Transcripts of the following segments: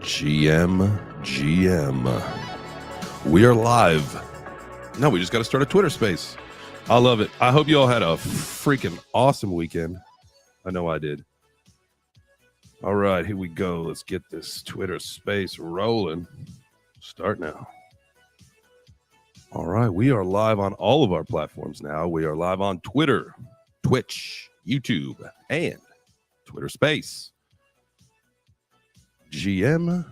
GM. We are live. No, we just got to start a Twitter space. I love it. I hope you all had a freaking awesome weekend. I know I did. All right, here we go. Let's get this Twitter space rolling. Start now. All right, we are live on all of our platforms now. We are live on Twitter, Twitch, YouTube, and Twitter Space. GM.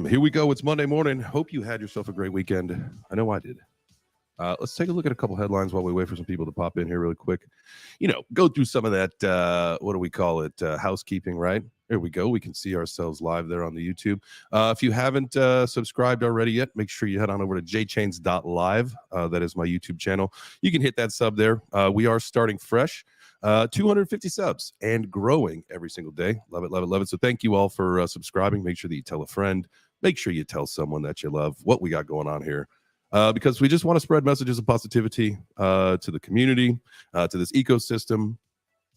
Here we go. It's Monday morning. Hope you had yourself a great weekend. I know I did. Let's take a look at a couple headlines while we wait for some people to pop in here really quick. Go through some of that, what do we call it, housekeeping, right? Here we go. We can see ourselves live there on the YouTube. If you haven't subscribed already yet, make sure you head on over to jchains.live. That is my YouTube channel. You can hit that sub there. We are starting fresh. 250 subs and growing every single day. Love it, love it, love it. So thank you all for subscribing. Make sure that you tell a friend. Make sure you tell someone that you love what we got going on here. Because we just want to spread messages of positivity to the community, to this ecosystem.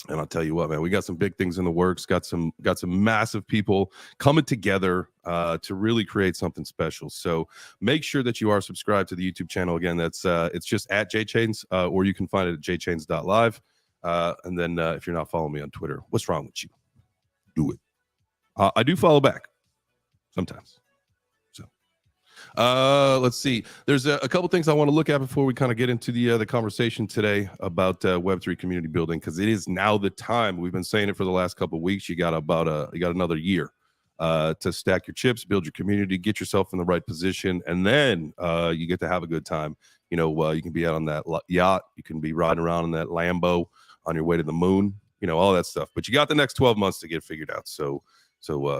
And I'll tell you what, man, we got some big things in the works, got some massive people coming together to really create something special. So make sure that you are subscribed to the YouTube channel. Again, that's it's just at jchains, or you can find it at jchains.live. And then if you're not following me on Twitter, what's wrong with you? Do it. I do follow back sometimes. Let's see. There's a couple things I want to look at before we kind of get into the conversation today about Web3 community building, because it is now the time. We've been saying it for the last couple of weeks. You got another year to stack your chips, build your community, get yourself in the right position, and then you get to have a good time. You can be out on that yacht, you can be riding around in that Lambo on your way to the moon, all that stuff. But you got the next 12 months to get figured out. So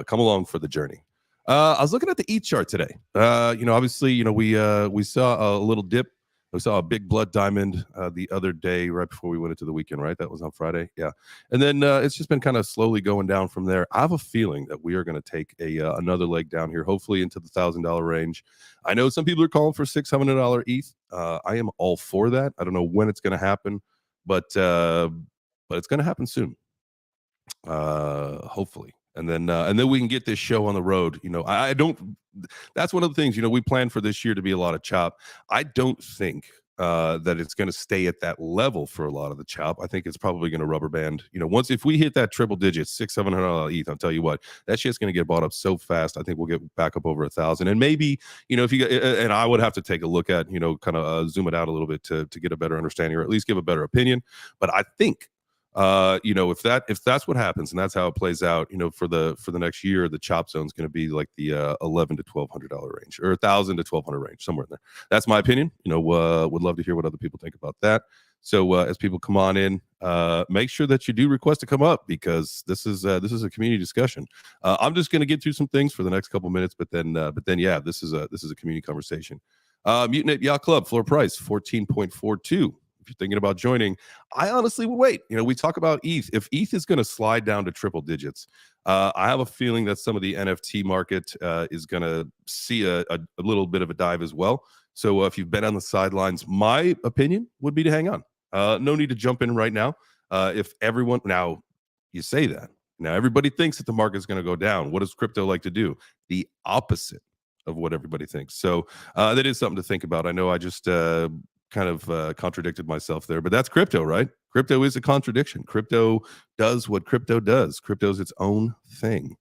come along for the journey. I was looking at the ETH chart today. Obviously, we saw a little dip. We saw a big blood diamond the other day, right before we went into the weekend, right? That was on Friday. Yeah. And then it's just been kind of slowly going down from there. I have a feeling that we are going to take another leg down here, hopefully into the $1,000 range. I know some people are calling for $600 ETH. I am all for that. I don't know when it's going to happen, but it's going to happen soon. Hopefully. And then we can get this show on the road. That's one of the things, we planned for this year to be a lot of chop. I don't think that it's going to stay at that level for a lot of the chop. I think it's probably going to rubber band. If we hit that triple digit, $600-$700 ETH, I'll tell you what, that shit's going to get bought up so fast. I think we'll get back up over 1,000. And maybe, if you and I would have to take a look at, kind of zoom it out a little bit to get a better understanding, or at least give a better opinion. But I think, if that's what happens and that's how it plays out, for the next year, the chop zone is going to be like the $1,100 to $1,200 range, or $1,000 to $1,200 range, somewhere in there. That's my opinion. Would love to hear what other people think about that. So as people come on in, make sure that you do request to come up, because this is a community discussion. I'm just going to get through some things for the next couple minutes, but then yeah, this is a community conversation. Mutant Yacht Club floor price 14.42. If you're thinking about joining, I honestly would wait. We talk about ETH. If ETH is going to slide down to triple digits, I have a feeling that some of the NFT market is going to see a little bit of a dive as well. So if you've been on the sidelines, my opinion would be to hang on. No need to jump in right now. If everyone, now you say that, now everybody thinks that the market is going to go down. What does crypto like to do? The opposite of what everybody thinks. So that is something to think about. I know I just kind of contradicted myself there, but that's crypto, right? Crypto is a contradiction. Crypto does what crypto does. Crypto is its own thing.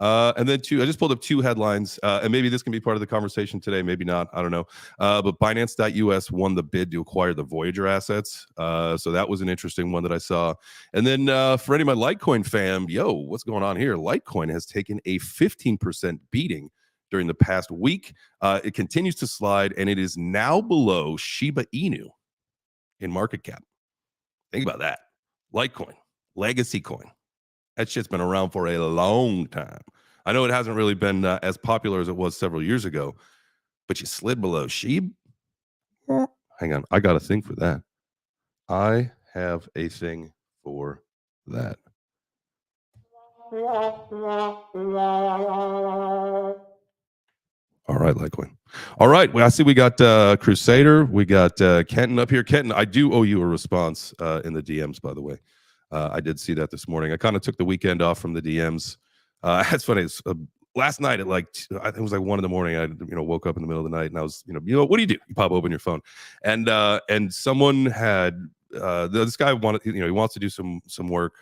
And then I just pulled up two headlines, and maybe this can be part of the conversation today, maybe not, I don't know. But Binance.us won the bid to acquire the Voyager assets. So that was an interesting one that I saw. And then for any of my Litecoin fam, what's going on here? Litecoin has taken a 15% beating during the past week. It continues to slide, and it is now below Shiba Inu in market cap. Think about that. Litecoin, legacy coin. That shit's been around for a long time. I know it hasn't really been as popular as it was several years ago, but you slid below SHIB. Hang on, I got a thing for that. I have a thing for that. All right, Litecoin. All right, well, I see we got Crusader. We got Kenton up here. Kenton, I do owe you a response in the DMs, by the way. I did see that this morning. I kind of took the weekend off from the DMs. That's funny. last night at like I think it was like 1 a.m. I woke up in the middle of the night and I was what do? You pop open your phone, and someone had this guy wanted he wants to do some work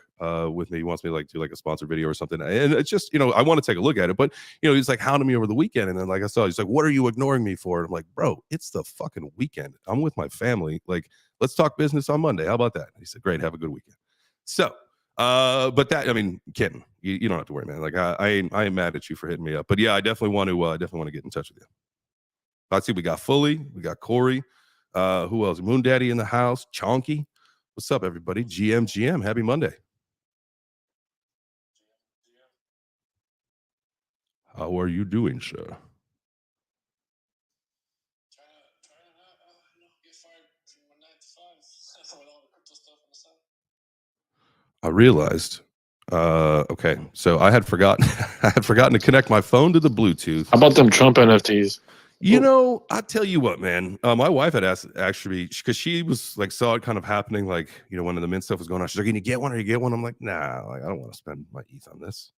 with me. He wants me to like do like a sponsored video or something, and it's just I want to take a look at it, but he's like hounding me over the weekend, and then like I saw he's like, what are you ignoring me for? And I'm like, bro, it's the fucking weekend. I'm with my family. Like, let's talk business on Monday. How about that? And he said, great, have a good weekend. So but that, I mean, kidding. You don't have to worry, man. Like I ain't mad at you for hitting me up. But yeah, I definitely want to get in touch with you. I see we got Fully, we got Corey. Who else? Moon Daddy in the house, Chonky. What's up, everybody? GM, happy Monday. How are you doing, sir? I realized. Okay, so I had forgotten. I had forgotten to connect my phone to the Bluetooth. How about them Trump NFTs? I tell you what, man. My wife had asked actually because she was like saw it kind of happening, like when the mint stuff was going on. She's like, "Can you get one? Or you get one?" I'm like, "Nah, like, I don't want to spend my ETH on this."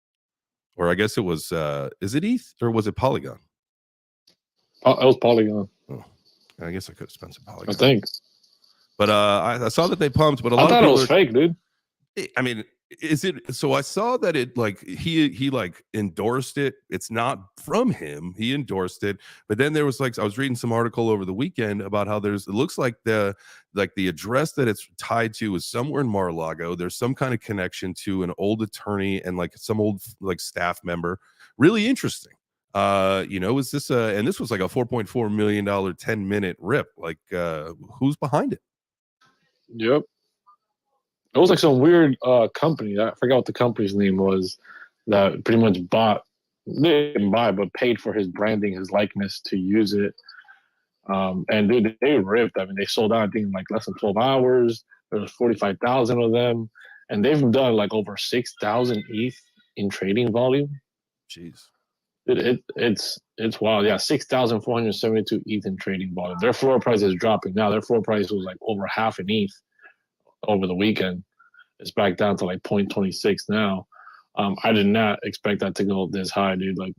Or I guess it was. Is it ETH or was it Polygon? It was Polygon. Oh, I guess I could have spent some Polygon. I think. But I saw that they pumped. But a lot I thought of it was fake, dude. I mean, is it? So I saw that it like he like endorsed it. It's not from him. He endorsed it. But then there was like I was reading some article over the weekend about how it looks like the address that it's tied to is somewhere in Mar-a-Lago. There's some kind of connection to an old attorney and like some old like staff member. Really interesting. Is this and this was like a $4.4 million 10-minute rip. Like who's behind it? Yep. It was like some weird company. I forgot what the company's name was that pretty much didn't buy, but paid for his branding, his likeness to use it. And dude, they ripped. I mean, they sold out, I think, in like less than 12 hours. There was 45,000 of them. And they've done like over 6,000 ETH in trading volume. Jeez. It's wild. Yeah, 6,472 ETH in trading volume. Their floor price is dropping now. Their floor price was like over half an ETH over the weekend. It's back down to like 0.26 now. I did not expect that to go this high, dude. Like,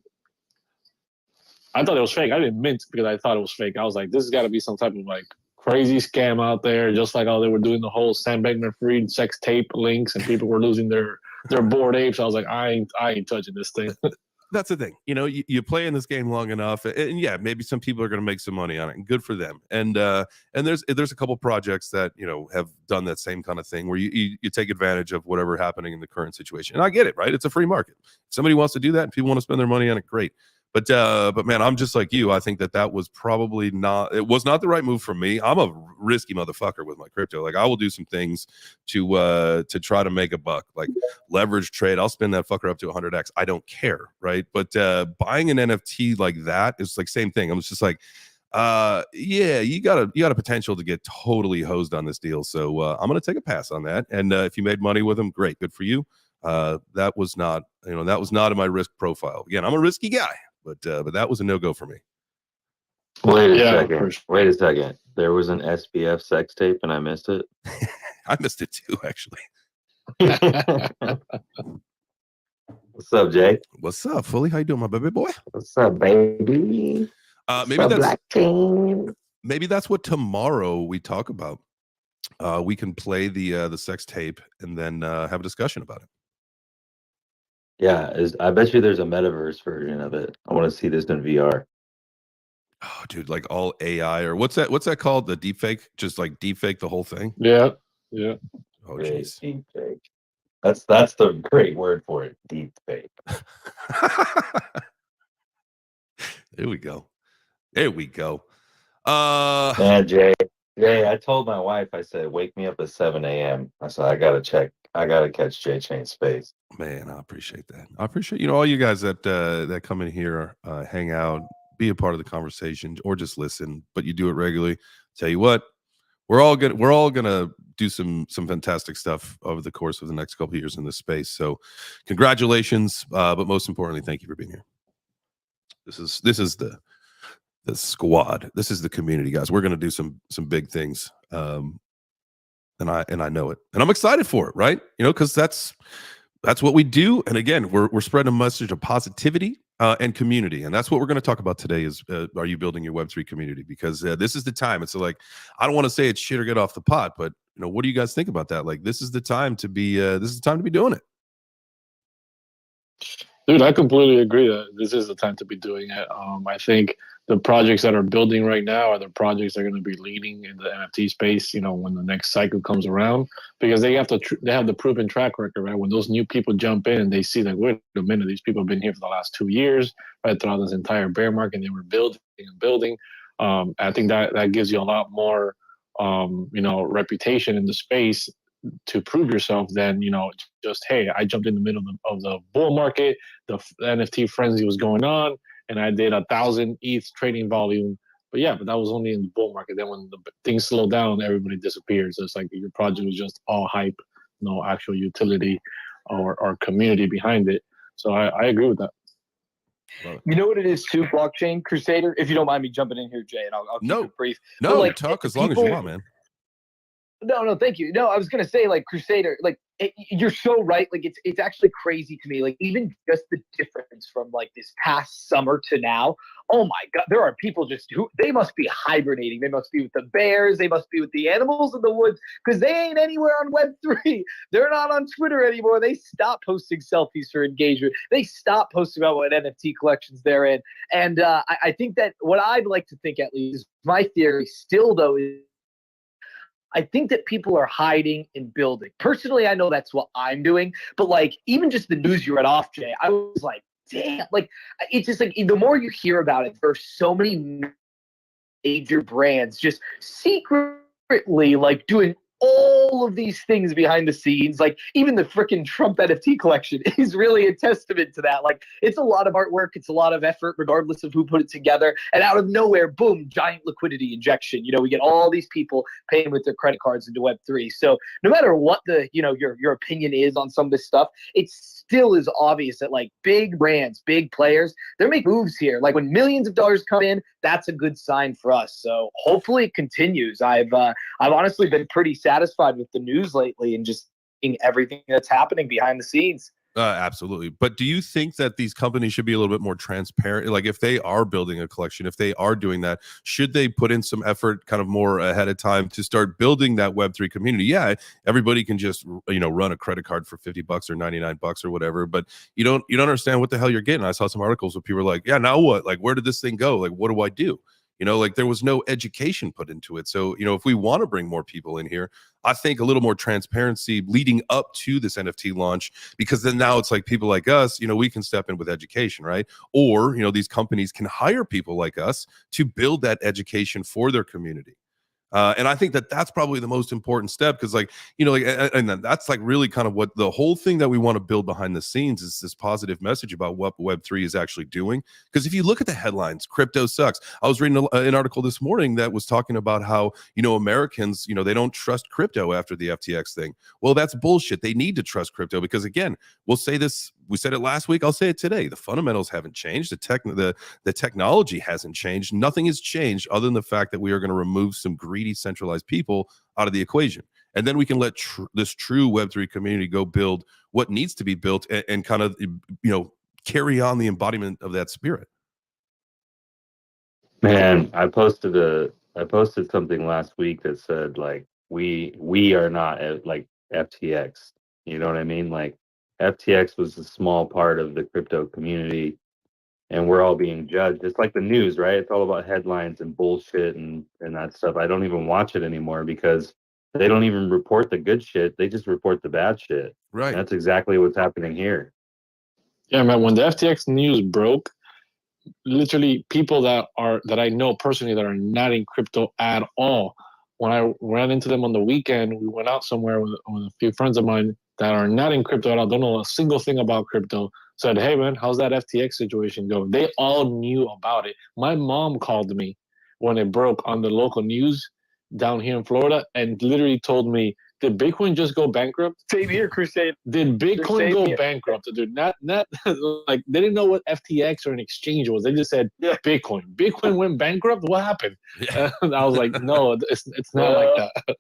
I thought it was fake. I didn't mint because I thought it was fake. I was like, this has got to be some type of like crazy scam out there, just like how they were doing the whole Sam Bankman-Fried sex tape links and people were losing their Bored Apes. I was like, I ain't touching this thing. That's the thing, you play in this game long enough, and yeah, maybe some people are going to make some money on it, and good for them. And there's a couple projects that have done that same kind of thing where you take advantage of whatever happening in the current situation. And I get it, right? It's a free market. If somebody wants to do that, and people want to spend their money on it, great. But man, I'm just like you. I think that was probably not. It was not the right move for me. I'm a risky motherfucker with my crypto. Like I will do some things to try to make a buck, like leverage trade. I'll spin that fucker up to 100x. I don't care, right? But buying an NFT like that is like same thing. I'm just like, yeah, you got a potential to get totally hosed on this deal. So I'm gonna take a pass on that. And if you made money with them, great, good for you. That was not in my risk profile. Again, I'm a risky guy. But that was a no-go for me. Wait a second. There was an SBF sex tape and I missed it. I missed it too, actually. What's up, Jay? What's up, Fully? How you doing, my baby boy? What's up, baby? Maybe that's what tomorrow we talk about. We can play the sex tape and then have a discussion about it. Yeah, I bet you there's a metaverse version of it. I want to see this in VR. Oh, dude, like all AI or what's that called? The deepfake? Just like deepfake the whole thing? Yeah. Oh, jeez. Deepfake. That's the great word for it. Deepfake. There we go. Man, Jay, I told my wife, I said, wake me up at 7 a.m. I said, I gotta catch J Chain Space. Man, I appreciate that. I appreciate all you guys that come in here, hang out, be a part of the conversation, or just listen. But you do it regularly. Tell you what, we're all gonna do some fantastic stuff over the course of the next couple of years in this space. So, congratulations, but most importantly, thank you for being here. This is the squad. This is the community, guys. We're gonna do some big things. And I know it, and I'm excited for it, right? Because that's what we do. And again, we're spreading a message of positivity. and community. And that's what we're going to talk about today is, are you building your Web3 community? Because this is the time. It's like, I don't want to say it's shit or get off the pot, but what do you guys think about that? Like, this is the time to be, doing it. Dude, I completely agree that this is the time to be doing it. I think the projects that are building right now are the projects that are going to be leading in the NFT space, when the next cycle comes around, because they have the proven track record, right? When those new people jump in, they see like, wait a minute, these people have been here for the last 2 years, right? Throughout this entire bear market, they were building and building. I think that gives you a lot more, reputation in the space to prove yourself than just, hey, I jumped in the middle of the bull market, the NFT frenzy was going on, and I did 1,000 ETH trading volume. But that was only in the bull market. Then when the things slow down, everybody disappears. So it's like your project was just all hype, no actual utility or community behind it. So I agree with that. You know what it is too, Blockchain Crusader? If you don't mind me jumping in here, Jay, and I'll keep it brief. No, talk as long as you want, man. No, thank you. No, I was gonna say, like, Crusader, like, you're so right. Like, it's actually crazy to me. Like, even just the difference from like this past summer to now. Oh my God, there are people they must be hibernating. They must be with the bears. They must be with the animals in the woods because they ain't anywhere on Web3. They're not on Twitter anymore. They stopped posting selfies for engagement. They stopped posting about what NFT collections they're in. And I think that what I'd like to think, at least, my theory still though is, I think that people are hiding and building. Personally, I know that's what I'm doing. But like, even just the news you read off, Jay, I was like, damn. Like, it's just like, the more you hear about it, there's so many major brands just secretly like doing all of these things behind the scenes. Like, even the freaking Trump NFT collection is really a testament to that. Like, it's a lot of artwork. It's a lot of effort, regardless of who put it together. And out of nowhere, boom, giant liquidity injection. We get all these people paying with their credit cards into Web3. So no matter what the, your opinion is on some of this stuff, it still is obvious that like big brands, big players, they're making moves here. Like, when millions of dollars come in, that's a good sign for us. So hopefully it continues. I've honestly been pretty satisfied with the news lately and just seeing everything that's happening behind the scenes. Absolutely. But do you think that these companies should be a little bit more transparent? Like, if they are building a collection, if they are doing that, should they put in some effort kind of more ahead of time to start building that Web3 community? Yeah, everybody can just, run a credit card for $50 or $99 or whatever, but you don't understand what the hell you're getting. I saw some articles where people were like, yeah, now what? Like, where did this thing go? Like, what do I do? Like, there was no education put into it. So, if we want to bring more people in here, I think a little more transparency leading up to this NFT launch, because then now it's like people like us, we can step in with education, right? Or, these companies can hire people like us to build that education for their community. And I think that that's probably the most important step, because and that's like really kind of what the whole thing that we want to build behind the scenes is, this positive message about what Web3 is actually doing. Because if you look at the headlines, crypto sucks. I was reading an article this morning that was talking about how, Americans, they don't trust crypto after the FTX thing. Well, that's bullshit. They need to trust crypto because, again, we said it last week, I'll say it today. The fundamentals haven't changed. The technology hasn't changed. Nothing has changed other than the fact that we are going to remove some greedy centralized people out of the equation, and then we can let this true Web3 community go build what needs to be built and kind of carry on the embodiment of that spirit. Man, I posted something last week that said, like, we are not like FTX. You know what I mean? Like, FTX was a small part of the crypto community, and we're all being judged. It's like the news, right? It's all about headlines and bullshit and that stuff. I don't even watch it anymore because they don't even report the good shit. They just report the bad shit. Right. And that's exactly what's happening here. Yeah, man. When the FTX news broke, literally people that I know personally that are not in crypto at all, when I ran into them on the weekend, we went out somewhere with a few friends of mine that are not in crypto at all, don't know a single thing about crypto, said, hey, man, how's that FTX situation going? They all knew about it. My mom called me when it broke on the local news down here in Florida and literally told me, did Bitcoin just go bankrupt? Same here, Crusade. Did Bitcoin go bankrupt? Dude, not like they didn't know what FTX or an exchange was. They just said Bitcoin. Bitcoin went bankrupt? What happened? Yeah. And I was like, no, it's not like that.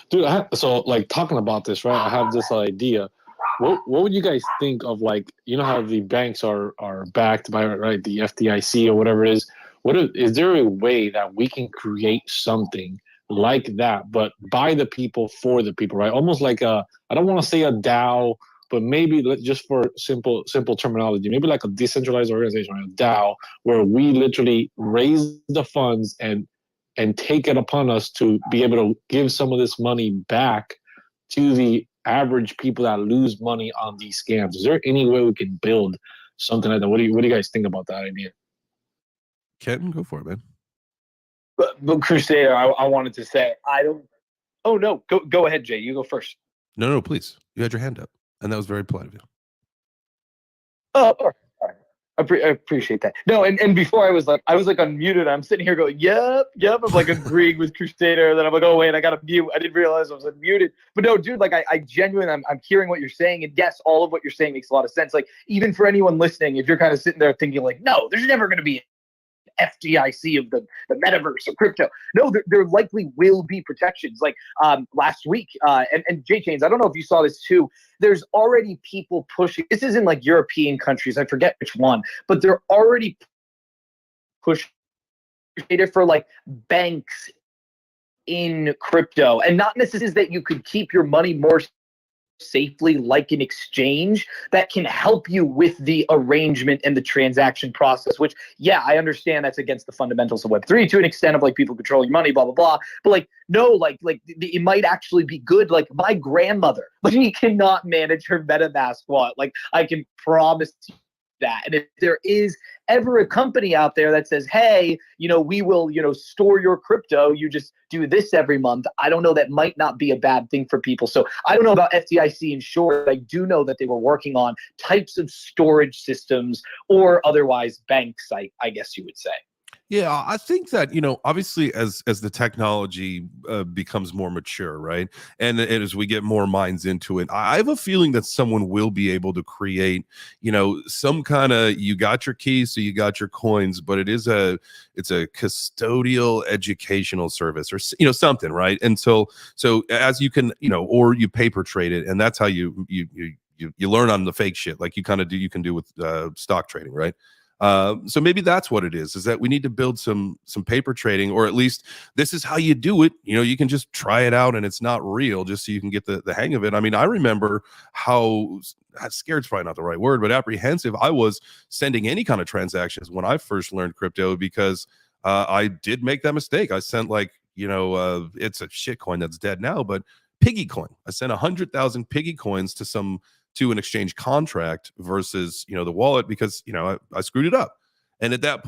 Dude, so like talking about this, right? I have this idea. what would you guys think of, like, you know how the banks are backed by, right, the FDIC or whatever it is? Is there a way that we can create something like that, but by the people for the people, right? Almost like I don't want to say a DAO, but maybe just for simple terminology, maybe like a decentralized organization, right? A DAO, where we literally raise the funds and take it upon us to be able to give some of this money back to the average people that lose money on these scams. Is there any way we can build something like that? What do you guys think about that idea? Kenton, go for it, man. But Crusader, I wanted to say, I don't. Oh no, go ahead, Jay. You go first. No, please. You had your hand up, and that was very polite of you. Oh, all right. I appreciate that. No, and before I was like unmuted. I'm sitting here going, yep. I'm like agreeing with Crusader. Then I'm like, oh wait, I got to mute. I didn't realize I was unmuted. But no, dude, like I genuinely, I'm hearing what you're saying, and yes, all of what you're saying makes a lot of sense. Like even for anyone listening, if you're kind of sitting there thinking like, no, there's never going to be FDIC of the metaverse or crypto. No, there likely will be protections. Like last week, and J Chains, I don't know if you saw this too. There's already people pushing. This is in like European countries. I forget which one, but they're already pushing for like banks in crypto, and not necessarily that you could keep your money more safely like an exchange that can help you with the arrangement and the transaction process, which, yeah, I understand that's against the fundamentals of Web3 to an extent of like people controlling money, blah, blah, blah. But like, no, like it might actually be good. Like my grandmother, like she cannot manage her MetaMask wallet. Like I can promise you that. And if there is ever a company out there that says, hey, we will, store your crypto, you just do this every month, I don't know, that might not be a bad thing for people. So I don't know about FDIC and short. I do know that they were working on types of storage systems or otherwise banks, I guess you would say. Yeah, I think that, obviously as the technology becomes more mature, right? And as we get more minds into it, I have a feeling that someone will be able to create, some kind of, you got your keys, so you got your coins, but it's a custodial educational service or, something, right? And so as you can, or you paper trade it, and that's how you learn on the fake shit, like you can do with stock trading, right? So maybe that's what it is that we need to build some paper trading, or at least this is how you do it. You can just try it out and it's not real, just so you can get the hang of it. I mean, I remember how scared's probably not the right word, but apprehensive I was sending any kind of transactions when I first learned crypto, because I did make that mistake. I sent it's a shit coin that's dead now, but piggy coin. I sent 100,000 piggy coins to an exchange contract versus, the wallet, because, I screwed it up. And at that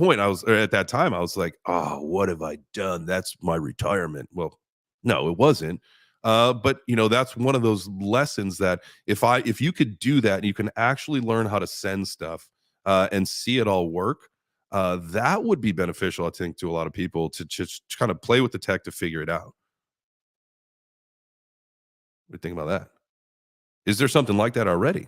time, I was like, oh, what have I done? That's my retirement. Well, no, it wasn't. But that's one of those lessons that if you could do that, and you can actually learn how to send stuff and see it all work, that would be beneficial, I think, to a lot of people to just kind of play with the tech to figure it out. What do you think about that? Is there something like that already?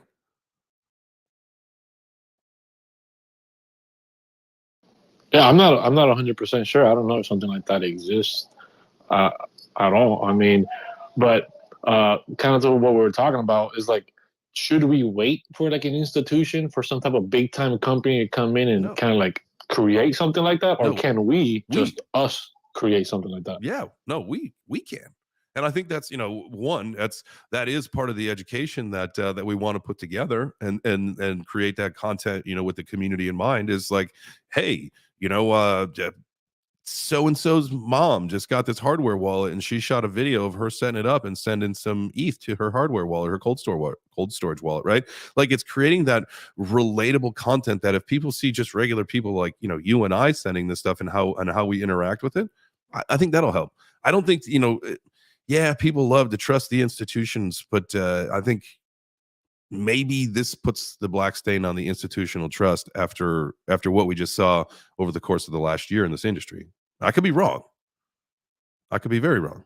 Yeah, I'm not 100% sure. I don't know if something like that exists at all. I mean, but kind of what we were talking about is like, should we wait for like an institution, for some type of big time company to come in and kind of like create something like that, or can we just us create something like that? Yeah, no, we can. And I think that's, that is part of the education that we want to put together and create that content, with the community in mind, is like, hey, so-and-so's mom just got this hardware wallet, and she shot a video of her setting it up and sending some ETH to her hardware wallet, her cold storage wallet, right? Like, it's creating that relatable content that if people see just regular people like, you and I sending this stuff and how we interact with it, I think that'll help. I don't think, yeah, people love to trust the institutions, but I think maybe this puts the black stain on the institutional trust after what we just saw over the course of the last year in this industry. I could be wrong. I could be very wrong.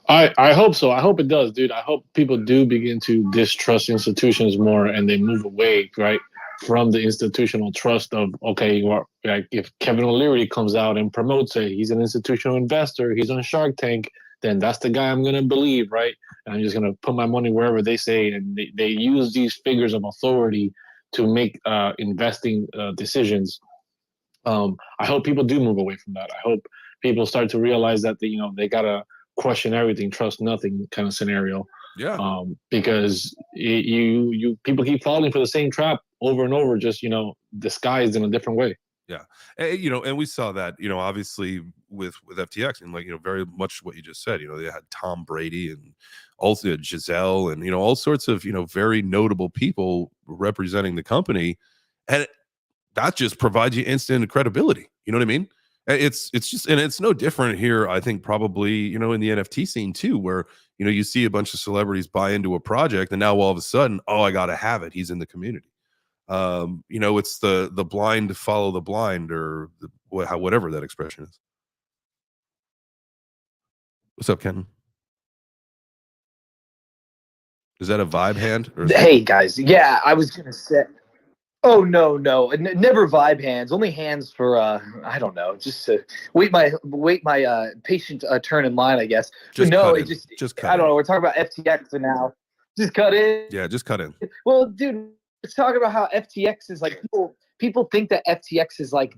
I hope so. I hope it does, dude. I hope people do begin to distrust institutions more, and they move away, right, from the institutional trust of, okay, like if Kevin O'Leary comes out and promotes it, he's an institutional investor, he's on Shark Tank, then that's the guy I'm gonna believe, right? And I'm just gonna put my money wherever they say. And they use these figures of authority to make investing decisions. I hope people do move away from that. I hope people start to realize that they gotta question everything, trust nothing kind of scenario. Yeah. Because you people keep falling for the same trap over and over, just disguised in a different way. Yeah. And we saw that, obviously with FTX, and very much what you just said. They had Tom Brady and also Giselle and, all sorts of, very notable people representing the company. And that just provides you instant credibility. You know what I mean? It's just, and it's no different here, I think, probably, in the NFT scene too, where, you see a bunch of celebrities buy into a project and now all of a sudden, oh, I got to have it. He's in the community. It's the blind follow the blind, or whatever that expression is. What's up, Kenton? Is that a vibe hand? Or Hey guys, yeah, I was gonna say. Oh no, never vibe hands. Only hands for I don't know, just to wait my patient turn in line, I guess. Just but no, cut it in. Just cut I don't in. know. We're talking about FTX for now. Just cut in. Yeah, just cut in. Well, dude, let's talk about how FTX is like people think that FTX is like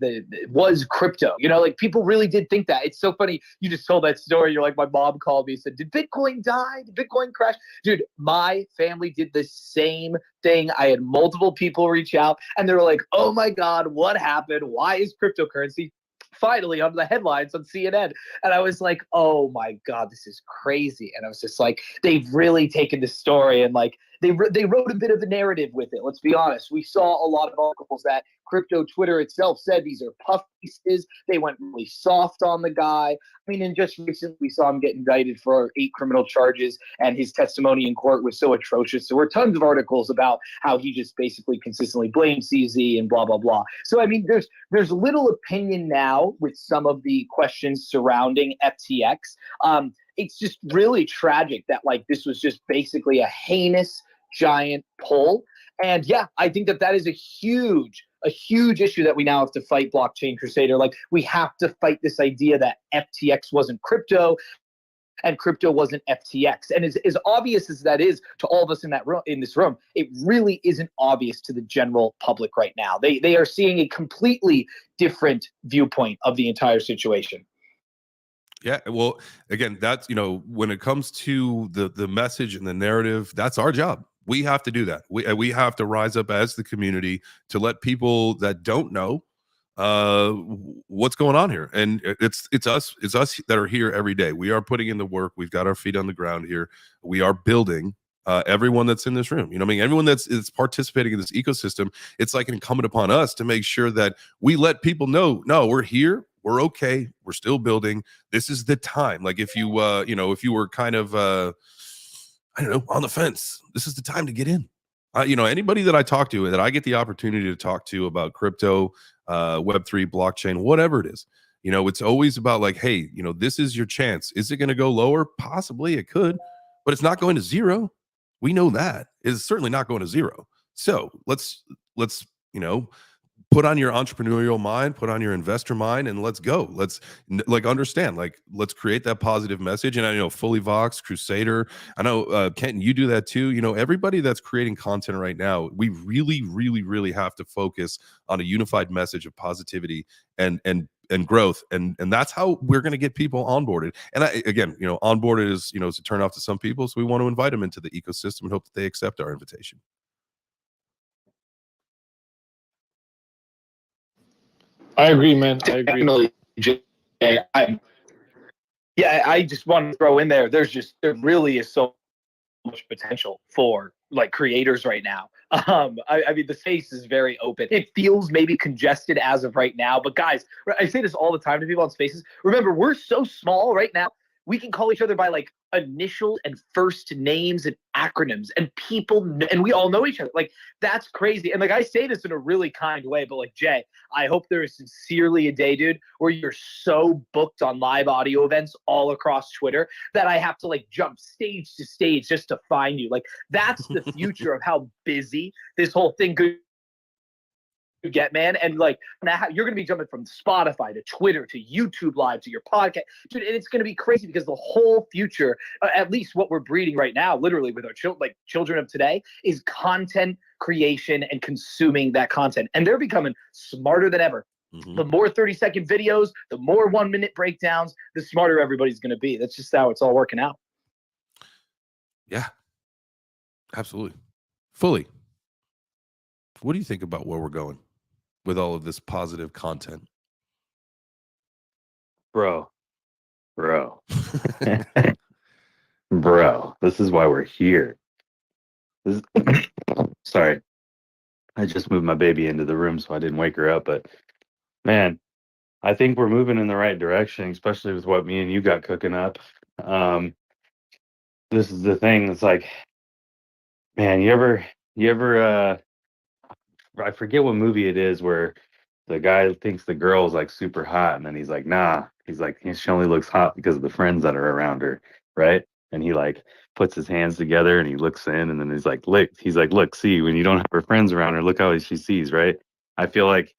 was crypto. Like people really did think that. It's so funny. You just told that story. You're like, my mom called me and said, "Did Bitcoin die? Did Bitcoin crash?" Dude, my family did the same thing. I had multiple people reach out and they were like, "Oh my God, what happened? Why is cryptocurrency finally on the headlines on CNN?" And I was like, "Oh my God, this is crazy." And I was just like, they've really taken the story and like they wrote a bit of a narrative with it. Let's be honest. We saw a lot of articles that crypto Twitter itself said these are puff pieces. They went really soft on the guy. I mean, and just recently we saw him get indicted for 8 criminal charges, and his testimony in court was so atrocious. There were tons of articles about how he just basically consistently blamed CZ and blah, blah, blah. So, I mean, there's little opinion now with some of the questions surrounding FTX. It's just really tragic that like this was just basically a heinous giant pull. And yeah, I think that is a huge issue that we now have to fight, Blockchain Crusader. Like we have to fight this idea that FTX wasn't crypto and crypto wasn't FTX. And as obvious as that is to all of us in this room, it really isn't obvious to the general public right now. They are seeing a completely different viewpoint of the entire situation. Yeah, well, again, that's when it comes to the message and the narrative, that's our job. We have to do that. We have to rise up as the community to let people that don't know what's going on here. And it's us that are here every day. We are putting in the work. We've got our feet on the ground here. We are building. Everyone that's in this room, everyone that's participating in this ecosystem, it's like incumbent upon us to make sure that we let people know, no, we're here. We're okay. We're still building. This is the time. Like if you, if you were kind of, I don't know, on the fence, this is the time to get in. Anybody that I talk to, that I get the opportunity to talk to about crypto, Web3, blockchain, whatever it is, it's always about like, hey, this is your chance. Is it going to go lower? Possibly it could, but it's not going to zero. We know that it's certainly not going to zero. So let's put on your entrepreneurial mind, put on your investor mind, and let's go. Let's understand, let's create that positive message. And I know Fully Vox, Crusader, I know Kenton, you do that too. Everybody that's creating content right now, we really, really, really have to focus on a unified message of positivity and growth. And that's how we're going to get people onboarded. And again, onboarded is, is a turn off to some people. So we want to invite them into the ecosystem and hope that they accept our invitation. I agree, man. I agree. I just want to throw in there. There really is so much potential for like creators right now. I mean, the space is very open. It feels maybe congested as of right now, but guys, I say this all the time to people on Spaces. Remember, we're so small right now. We can call each other by like initials and first names and acronyms, and and we all know each other. Like that's crazy. And like I say this in a really kind way, but like Jay, I hope there is sincerely a day, dude, where you're so booked on live audio events all across Twitter that I have to like jump stage to stage just to find you. Like that's the future of how busy this whole thing could you get, man. And like now you're going to be jumping from Spotify to Twitter to YouTube Live to your podcast, dude, and it's going to be crazy because the whole future, at least what we're breeding right now, literally with our children of today, is content creation and consuming that content, and they're becoming smarter than ever. Mm-hmm. The more 30-second videos, the more 1-minute breakdowns, the smarter everybody's going to be. That's just how it's all working out. Yeah, absolutely. Fully. What do you think about where we're going with all of this positive content? Bro. Bro, this is why we're here. Sorry, I just moved my baby into the room, so I didn't wake her up. But man, I think we're moving in the right direction, especially with what me and you got cooking up. This is the thing. It's like, man, you ever, I forget what movie it is where the guy thinks the girl's like super hot, and then he's like, nah, he's like, she only looks hot because of the friends that are around her, right? And he like puts his hands together and he looks in, and then he's like, look, see, when you don't have her friends around her, look how she sees, right? I feel like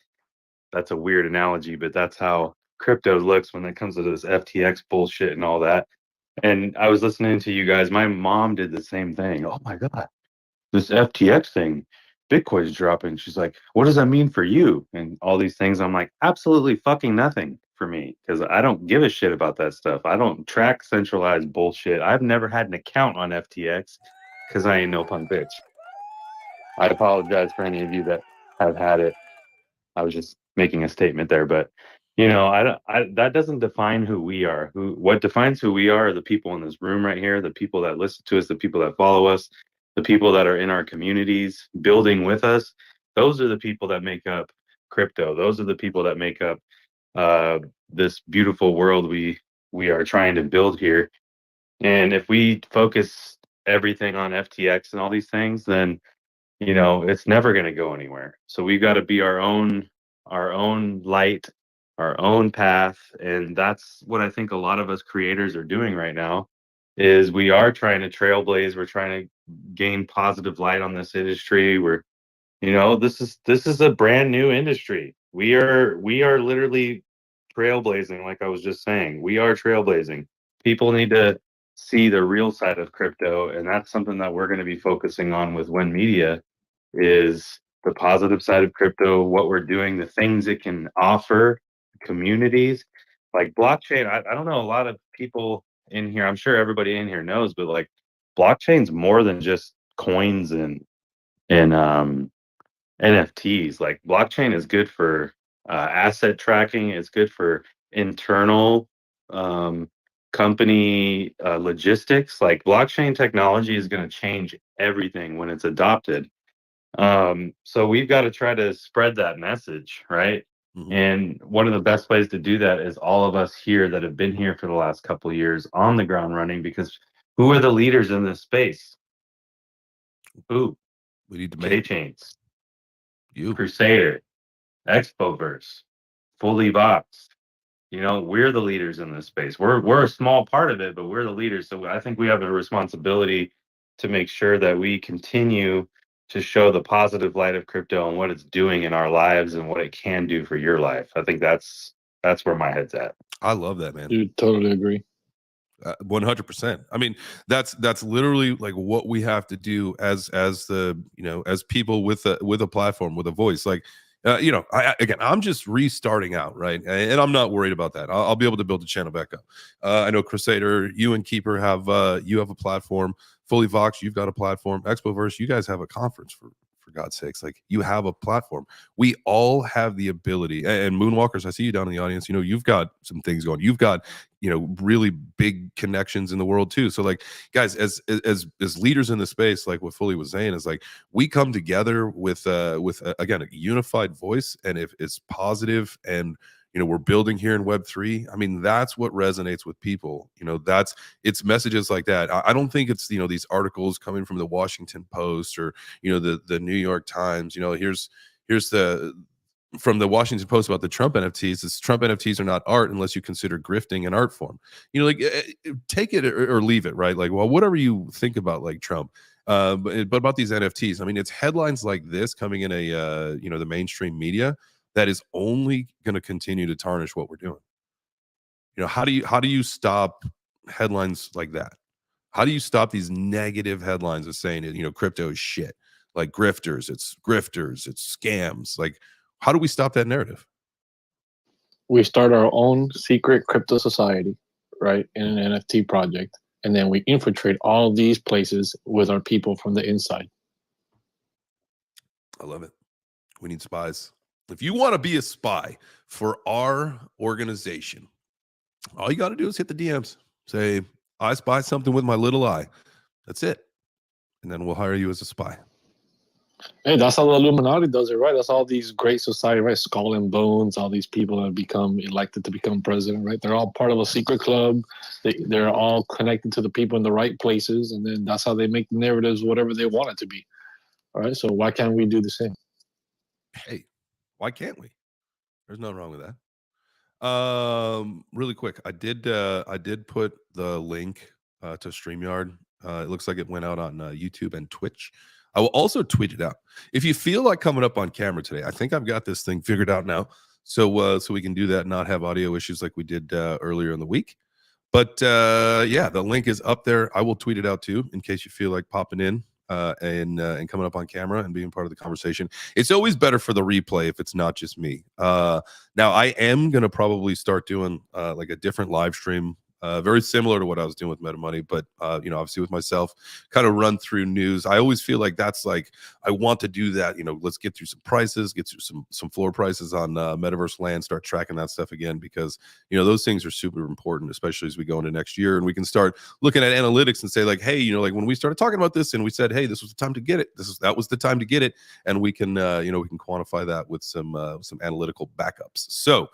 that's a weird analogy, but that's how crypto looks when it comes to this FTX bullshit and all that. And I was listening to you guys. My mom did the same thing. Oh my God, this FTX thing, Bitcoin's dropping. She's like, what does that mean for you? And all these things. I'm like, absolutely fucking nothing for me, because I don't give a shit about that stuff. I don't track centralized bullshit. I've never had an account on FTX because I ain't no punk bitch. I apologize for any of you that have had it. I was just making a statement there, but you know, that doesn't define who we are. What defines who we are the people in this room right here, the people that listen to us, the people that follow us, the people that are in our communities building with us. Those are the people that make up crypto. Those are the people that make up this beautiful world we are trying to build here. And if we focus everything on FTX and all these things, then you know it's never going to go anywhere. So we've got to be our own light, our own path. And that's what I think a lot of us creators are doing right now, is we are trying to trailblaze. We're trying to gain positive light on this industry. We're, you know, this is a brand new industry. We are literally trailblazing. Like I was just saying, we are trailblazing. People need to see the real side of crypto, and that's something that we're going to be focusing on with When Media, is the positive side of crypto, what we're doing, the things it can offer communities. Like blockchain, I don't know, a lot of people in here, I'm sure everybody in here knows, but like blockchain's more than just coins and NFTs. Like blockchain is good for asset tracking. It's good for internal company logistics. Like blockchain technology is going to change everything when it's adopted. So we've got to try to spread that message, right? Mm-hmm. And one of the best ways to do that is all of us here that have been here for the last couple of years on the ground running, because who are the leaders in this space? Who? We need to J-Chains, you, Crusader, Expoverse, Fully Vox. You know, we're the leaders in this space. We're a small part of it, but we're the leaders. So I think we have a responsibility to make sure that we continue to show the positive light of crypto and what it's doing in our lives and what it can do for your life. I think that's where my head's at. I love that, man. Dude, totally agree. 100%. I mean, that's literally like what we have to do as the, you know, as people with a platform, with a voice. Like, you know, I'm just restarting out, right? And I'm not worried about that. I'll be able to build a channel back up. I know Crusader, you and Keeper have a platform. Fully Vox, you've got a platform. Expoverse, you guys have a conference, for God's sakes. Like, you have a platform. We all have the ability. And Moonwalkers, I see you down in the audience. You know, you've got some things going. You've got, you know, really big connections in the world too. So like, guys, as leaders in the space, like what Fully was saying, is like, we come together with again, a unified voice. And if it's positive, and you know, we're building here in Web3, I mean, that's what resonates with people. You know, it's messages like that. I don't think it's, you know, these articles coming from the Washington Post or, you know, the New York Times. You know, here's the from the Washington Post about the Trump NFTs is Trump NFTs are not art unless you consider grifting an art form. You know, like take it or leave it, right? Like, well, whatever you think about like Trump, but about these NFTs, I mean, it's headlines like this coming in a you know, the mainstream media that is only going to continue to tarnish what we're doing. You know, how do you stop headlines like that? How do you stop these negative headlines of saying, you know, crypto is shit, like grifters, it's scams. Like, how do we stop that narrative? We start our own secret crypto society, right, in an NFT project, and then we infiltrate all these places with our people from the inside. I love it. We need spies. If you want to be a spy for our organization, all you got to do is hit the DMs. Say, I spy something with my little eye. That's it. And then we'll hire you as a spy. Hey, that's how the Illuminati does it, right? That's all these great society, right? Skull and Bones, all these people that become elected to become president, right? They're all part of a secret club. They're all connected to the people in the right places, and then that's how they make the narratives whatever they want it to be. All right, so why can't we do the same? Hey, why can't we? There's nothing wrong with that. Really quick, I did put the link to StreamYard. It looks like it went out on YouTube and Twitch. I will also tweet it out. If you feel like coming up on camera today, I think I've got this thing figured out now. So we can do that and not have audio issues like we did earlier in the week. But yeah, the link is up there. I will tweet it out too in case you feel like popping in and coming up on camera and being part of the conversation. It's always better for the replay if it's not just me. Now I am going to probably start doing like a different live stream, very similar to what I was doing with Meta Money, but you know, obviously with myself, kind of run through news. I always feel like that's like, I want to do that. You know, let's get through some prices, get through some floor prices on metaverse land, start tracking that stuff again, because you know, those things are super important, especially as we go into next year, and we can start looking at analytics and say like, hey, you know, like when we started talking about this and we said, hey, this was the time to get it, that was the time to get it, and we can you know, we can quantify that with some analytical backups. So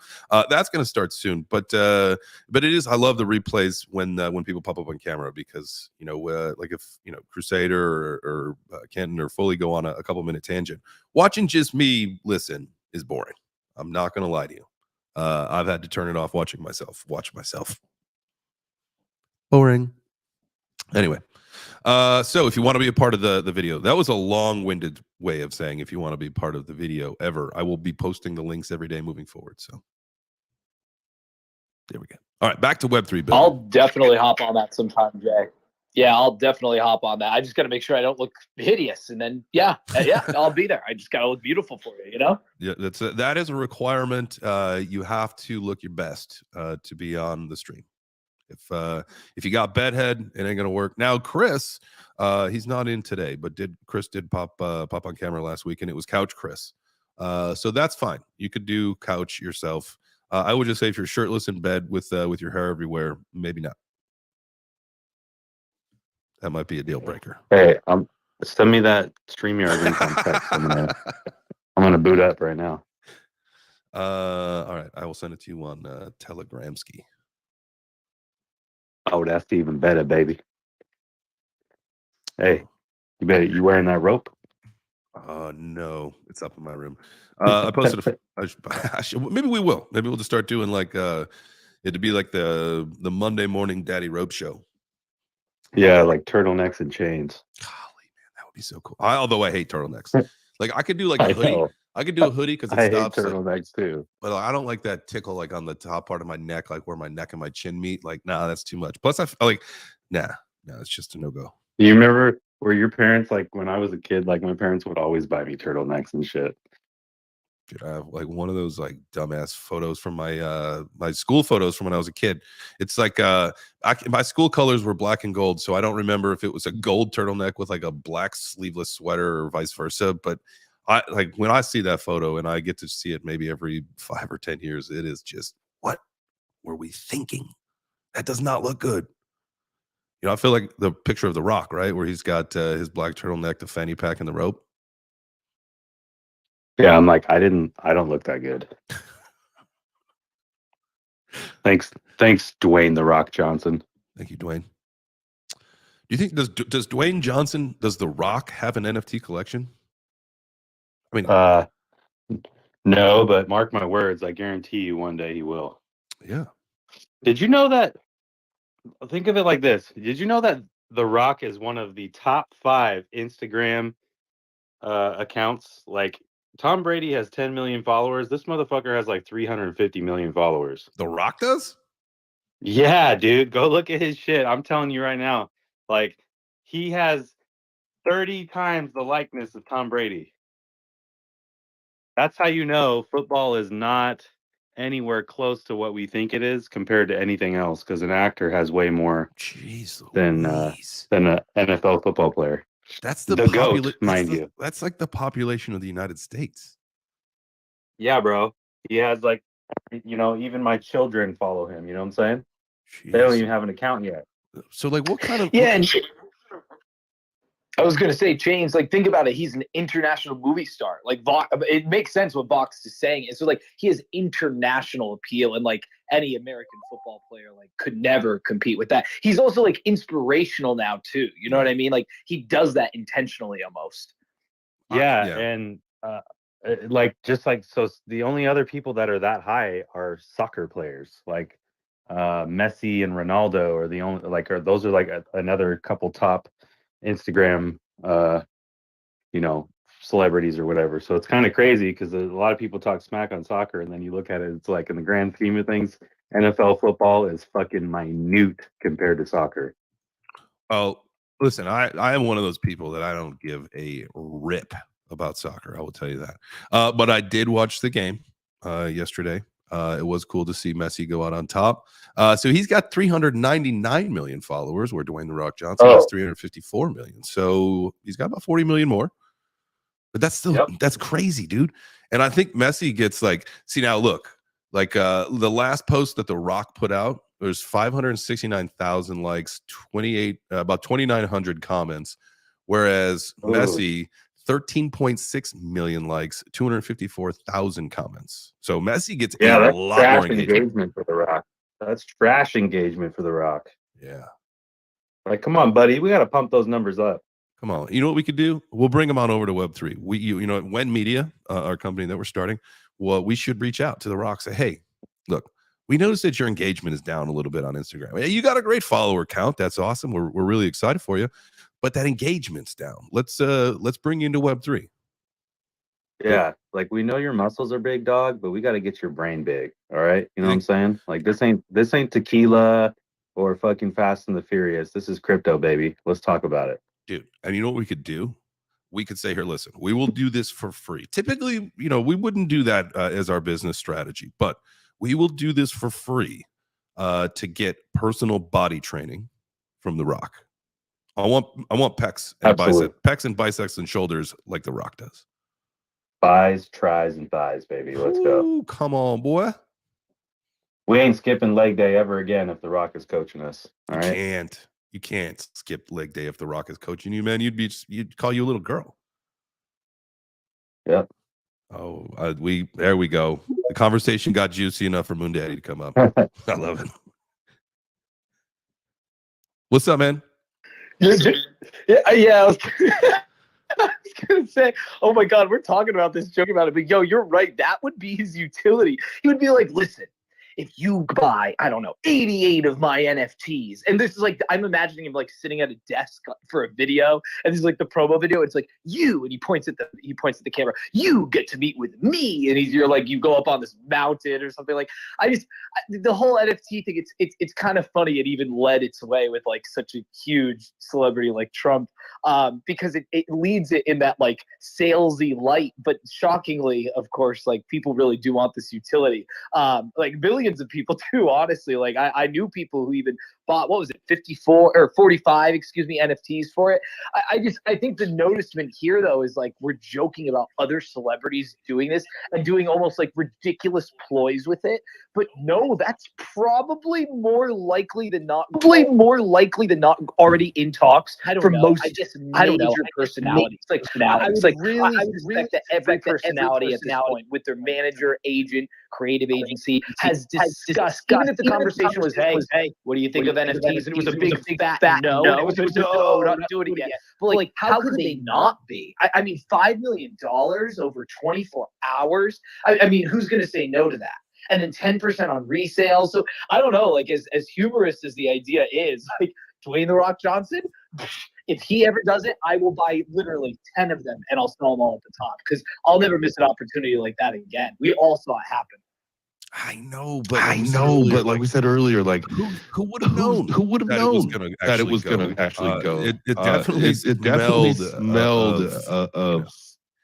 that's going to start soon, but it is, I love the replays when people pop up on camera, because you know, like if you know, Crusader or Kenton or Foley go on a couple minute tangent, watching just me listen is boring. I'm not gonna lie to you. I've had to turn it off watching myself watch myself. Boring. Anyway, so if you want to be a part of the video, that was a long-winded way of saying if you want to be part of the video ever, I will be posting the links every day moving forward. So there we go. All right, back to Web3 building. I'll definitely hop on that sometime, Jay. Yeah, I'll definitely hop on that. I just got to make sure I don't look hideous, and then yeah, I'll be there. I just got to look beautiful for you, you know? Yeah, that is a requirement. You have to look your best to be on the stream. If you got bedhead, it ain't gonna work. Now, Chris, he's not in today, but Chris did pop on camera last week, and it was Couch Chris. So that's fine. You could do couch yourself. I would just say if you're shirtless in bed with your hair everywhere, maybe not. That might be a deal breaker. Hey, send me that StreamYard link on text. I'm gonna boot up right now. All right, I will send it to you on Telegramski. Oh, that's even better, baby. Hey, you wearing that rope? No, it's up in my room. I posted maybe we will. Maybe we'll just start doing like it'd be like the Monday morning daddy rope show. Yeah, like turtlenecks and chains. Golly, man, that would be so cool. Although I hate turtlenecks. Like I could do like a hoodie. I could do a hoodie because it stops. I hate turtlenecks too. But I don't like that tickle like on the top part of my neck, like where my neck and my chin meet. Like, nah, that's too much. Plus, I like, nah, it's just a no-go. Do you remember, were your parents, like when I was a kid, like my parents would always buy me turtlenecks and shit? Dude, I have like one of those like dumbass photos from my my school photos from when I was a kid. It's like my school colors were black and gold, so I don't remember if it was a gold turtleneck with like a black sleeveless sweater or vice versa. But I like when I see that photo and I get to see it maybe every 5 or 10 years, it is just, what were we thinking? That does not look good. You know, I feel like the picture of The Rock, right, where he's got his black turtleneck, the fanny pack, and the rope. Yeah, I'm like, I don't look that good. Thanks, Dwayne The Rock Johnson. Thank you, Dwayne. Do you think does Dwayne Johnson, does The Rock have an NFT collection? I mean, No, but mark my words, I guarantee you one day he will. Yeah. Did you know that? Think of it like this. Did you know that The Rock is one of the top 5 Instagram accounts? Like, Tom Brady has 10 million followers. This motherfucker has like 350 million followers. The Rock does? Yeah, dude. Go look at his shit. I'm telling you right now. Like, he has 30 times the likeness of Tom Brady. That's how you know football is not anywhere close to what we think it is compared to anything else, because an actor has way more Jeez than Louise. an NFL football player. That's the GOAT, mind you. That's like the population of the United States. Yeah, bro. He has like, even my children follow him. You know what I'm saying? Jeez. They don't even have an account yet. So like what kind of Yeah, and I was gonna say, James, like think about it. He's an international movie star. Like it makes sense what Vox is saying. And so like he has international appeal, and like any American football player like could never compete with that. He's also like inspirational now too. You know what I mean? Like he does that intentionally almost. Yeah, yeah. and so the only other people that are that high are soccer players. Like Messi and Ronaldo are the only those are like another couple top Instagram celebrities or whatever. So it's kind of crazy because a lot of people talk smack on soccer, and then you look at it, it's like in the grand scheme of things, NFL football is fucking minute compared to soccer. Oh, listen, I am one of those people that I don't give a rip about soccer. I will tell you that. But I did watch the game yesterday. It was cool to see Messi go out on top. So he's got 399 million followers, where Dwayne "The Rock" Johnson has 354 million. So he's got about 40 million more. But that's still that's crazy, dude. And I think Messi gets like, see now, look, like the last post that The Rock put out, there's 569,000 likes, about 2,900 comments, whereas Messi 13.6 million likes, 254,000 comments. So Messi gets a lot more engagement for The Rock. That's trash engagement for The Rock. Yeah. Like, come on, buddy. We got to pump those numbers up. Come on. You know what we could do? We'll bring them on over to Web3. When Media, our company that we're starting, well, we should reach out to The Rock, say, hey, look, we noticed that your engagement is down a little bit on Instagram. Hey, you got a great follower count. That's awesome. We're really excited for you. But that engagement's down. Let's bring you into Web3. Yeah, like we know your muscles are big, dog, but we got to get your brain big. All right, you know what I'm saying? Like this ain't tequila or fucking Fast and the Furious. This is crypto, baby. Let's talk about it, dude. And you know what we could do? We could say, here, listen, we will do this for free. Typically, we wouldn't do that as our business strategy, but we will do this for free to get personal body training from The Rock. I want pecs and biceps and shoulders like The Rock does. Thighs, tries, and thighs, baby. Let's go. Come on, boy. We ain't skipping leg day ever again if The Rock is coaching us. All right? You can't skip leg day if The Rock is coaching you, man. You'd call you a little girl. Yep. Oh, there we go. The conversation got juicy enough for Moon Daddy to come up. I love it. What's up, man? Yeah. I was gonna say, oh my God, we're talking about this, joking about it, but yo, you're right. That would be his utility. He would be like, listen, if you buy, I don't know, 88 of my NFTs, and this is like, I'm imagining him like sitting at a desk for a video, and this is like the promo video. It's like you, and he points at the camera. You get to meet with me, and you're like, you go up on this mountain or something. Like, the whole NFT thing. It's kind of funny. It even led its way with like such a huge celebrity like Trump, because it leads it in that like salesy light. But shockingly, of course, like people really do want this utility. Like billions of people too, honestly. Like I knew people who even bought, what was it, 54 or 45 NFTs for it. I think the noticement here though is like we're joking about other celebrities doing this and doing almost like ridiculous ploys with it, but no, that's probably more likely than not already in talks for most major personalities. Like I would expect that every personality at this point with their manager, agent, creative agency has discussed, even if the conversation was, hey, what do you think of NFTs, and it was a big fat no. And it was no, not do it again. But like, how could they not be? I mean, $5 million over 24 hours. I mean, who's going to say no to that? And then 10% on resale. So I don't know. Like, as humorous as the idea is, like Dwayne the Rock Johnson, if he ever does it, I will buy literally 10 of them and I'll sell them all at the top because I'll never miss an opportunity like that again. We all saw it happen. I know, but like we said earlier, like who would have known? Who would have known that it was going to actually go? It definitely smelled of,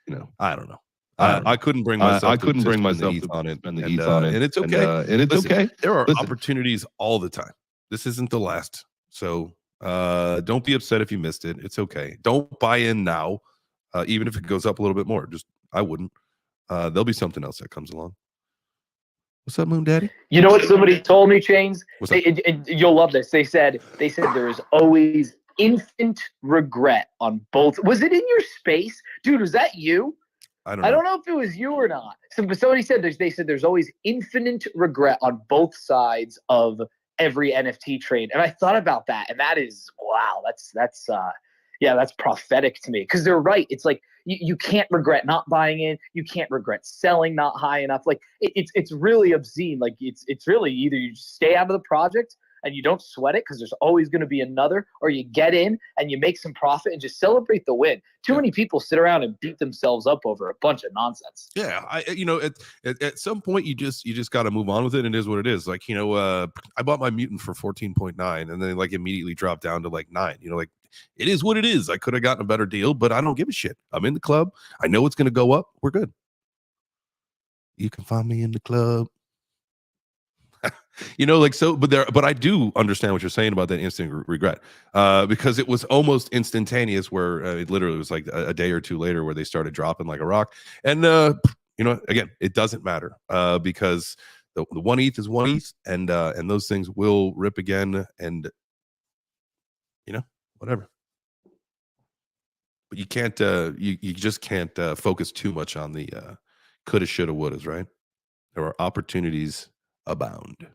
you know, I don't know. I couldn't bring myself. I couldn't bring myself to spend the heat on it, and it's okay. And it's okay. There are opportunities all the time. This isn't the last, so don't be upset if you missed it. It's okay. Don't buy in now, even if it goes up a little bit more. Just I wouldn't. There'll be something else that comes along. What's up, Moon Daddy? You know what somebody told me, Chains? You'll love this. They said there is always infinite regret on both. Was it in your space, dude? Was that you? I don't know if it was you or not. Somebody said there's always infinite regret on both sides of every NFT trade, and I thought about that, and that is wow. That's prophetic to me because they're right. It's like you can't regret not buying in. You can't regret selling not high enough. Like it's really obscene. Like it's really either you stay out of the project and you don't sweat it because there's always going to be another, or you get in and you make some profit and just celebrate the win. Too many people sit around and beat themselves up over a bunch of nonsense. Yeah, at some point you just got to move on with it. And it is what it is. Like, I bought my mutant for 14.9 and then like immediately dropped down to like 9. Like it is what it is. I could have gotten a better deal, but I don't give a shit. I'm in the club. I know it's going to go up. We're good. You can find me in the club. But I do understand what you're saying about that instant regret, because it was almost instantaneous where it literally was like a day or two later where they started dropping like a rock. And, again, it doesn't matter because the 1 ETH is 1 ETH and those things will rip again and, whatever. But you can't, you just can't focus too much on the coulda, shoulda, wouldas, right? There are opportunities abound.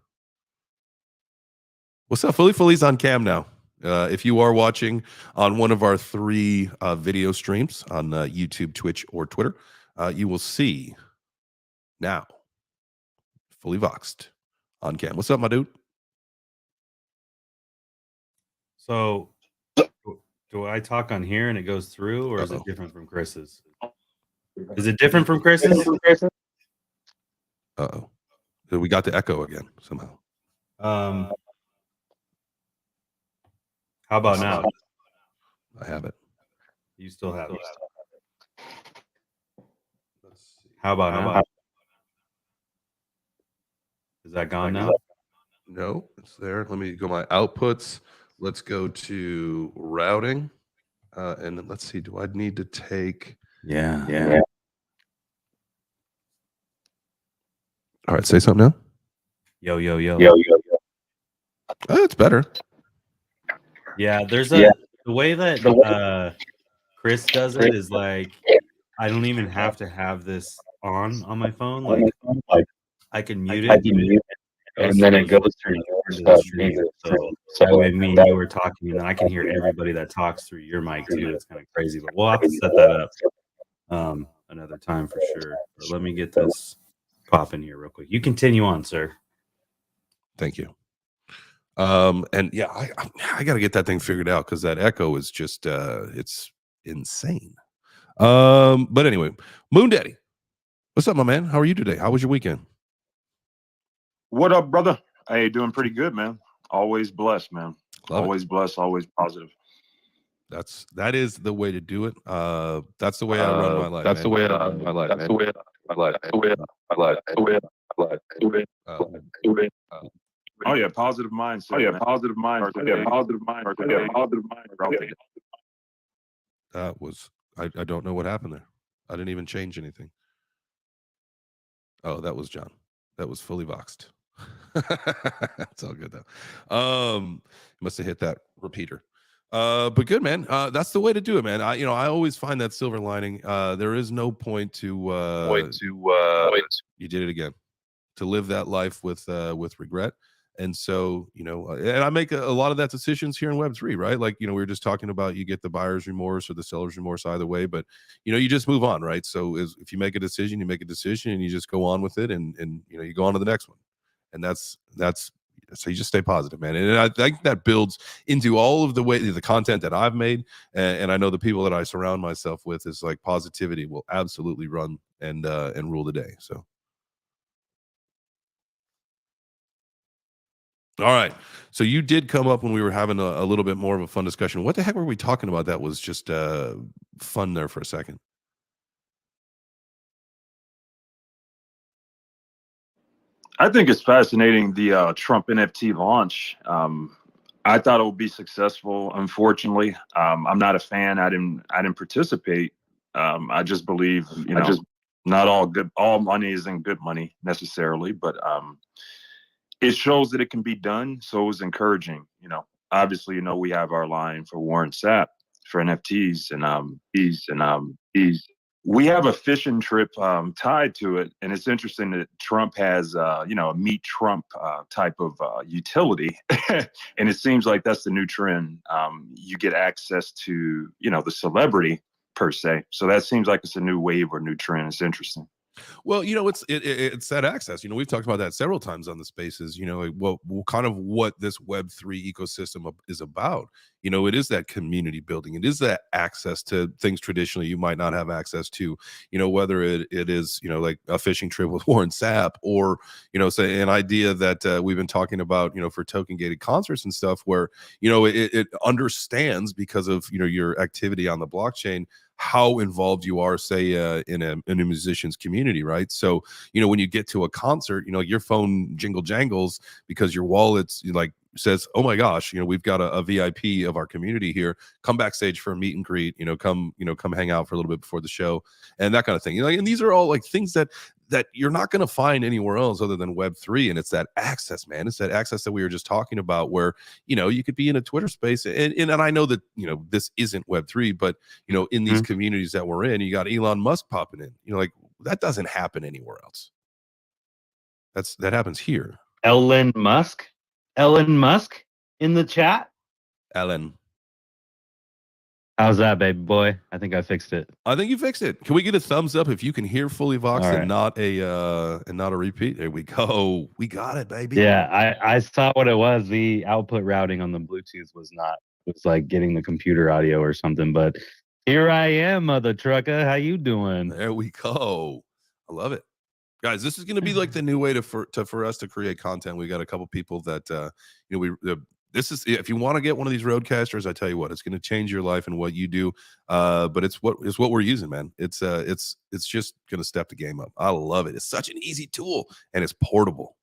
What's up, Fully? Fully's on cam now. If you are watching on one of our 3 video streams on YouTube, Twitch, or Twitter, you will see now Fully Voxed on cam. What's up, my dude? So, do I talk on here and it goes through, or is it different from Chris's? Is it different from Chris's? Uh-oh. We got the echo again somehow. How about now? I have it. You still have it. Let's see. How about now? Is that gone now? No, it's there. Let me go my outputs. Let's go to routing. And let's see. Do I need to take? Yeah. All right. Say something now. Yo. Oh, it's better. Yeah, there's the way that Chris does it is like I don't even have to have this on my phone. Like I can mute it, and then it goes through your stuff. So I mean, you were talking, and then I can hear everybody that talks through your mic too. It's kind of crazy, but we'll have to set that up another time for sure. But let me get this popping here real quick. You continue on, sir. Thank you. And yeah, I got to get that thing figured out because that echo is just it's insane. But anyway, Moon Daddy, what's up, my man? How are you today? How was your weekend? What up, brother? Hey, doing pretty good, man. Always blessed, man. Always blessed, always positive. That is the way to do it. That's the way I run my life. That's the way I run my life. That's the way I life. That's the way I life. That's the way I life. Oh yeah, positive mindset. Oh yeah, positive mindset. Oh yeah, positive mindset. Oh yeah, positive mindset. That was I don't know what happened there. I didn't even change anything. Oh, that was John. That was Fully Voxed. It's all good though. Must have hit that repeater. But good, man. That's the way to do it, man. I always find that silver lining. There is no point to you did it again. To live that life with regret. And so, and I make a lot of that decisions here in Web3, right? Like, we were just talking about, you get the buyer's remorse or the seller's remorse either way, but, you just move on, right? So if you make a decision, you make a decision and you just go on with it and you go on to the next one. And that's so you just stay positive, man. And I think that builds into all of the content that I've made. And I know the people that I surround myself with is like positivity will absolutely run and rule the day. So. All right. So you did come up when we were having a little bit more of a fun discussion. What the heck were we talking about that was just fun there for a second? I think it's fascinating, the Trump NFT launch. I thought it would be successful. Unfortunately, I'm not a fan. I didn't participate. I just believe, not all money isn't good money necessarily, but it shows that it can be done. So it was encouraging. Obviously, we have our line for Warren Sapp for NFTs, and we have a fishing trip tied to it. And it's interesting that Trump has, a meet Trump type of utility. And it seems like that's the new trend. You get access to, the celebrity per se. So that seems like it's a new wave or new trend. It's interesting. Well, it's that access. We've talked about that several times on the spaces. Like kind of what this Web3 ecosystem is about. It is that community building. It is that access to things traditionally you might not have access to. Whether it is like a fishing trip with Warren Sapp, or say an idea that we've been talking about for token gated concerts and stuff, where it understands because of your activity on the blockchain how involved you are, say, in a musician's community, right? So, when you get to a concert, your phone jingle jangles because your wallet's like says, "Oh my gosh, we've got a VIP of our community here. Come backstage for a meet and greet. Come hang out for a little bit before the show," and that kind of thing. And these are all like things that you're not going to find anywhere else other than Web3. And it's that access, man. It's that access that we were just talking about, where you could be in a Twitter space, and I know that this isn't Web3, but in these communities that we're in, you got Elon Musk popping in. Like that doesn't happen anywhere else. That happens here. Elon Musk in the chat. Ellen. How's that, baby boy? I think I fixed it. I think you fixed it. Can we get a thumbs up if you can hear fully voxed All right. and not a repeat? There we go. We got it, baby. Yeah, I saw what it was. The output routing on the Bluetooth was like getting the computer audio or something. But here I am, mother trucker. How you doing? There we go. I love it, guys. This is going to be like the new way for us to create content. We got a couple people that this is, if you want to get one of these roadcasters, I tell you what, it's going to change your life and what you do. But it's what we're using, man. It's just going to step the game up. I love it. It's such an easy tool and it's portable.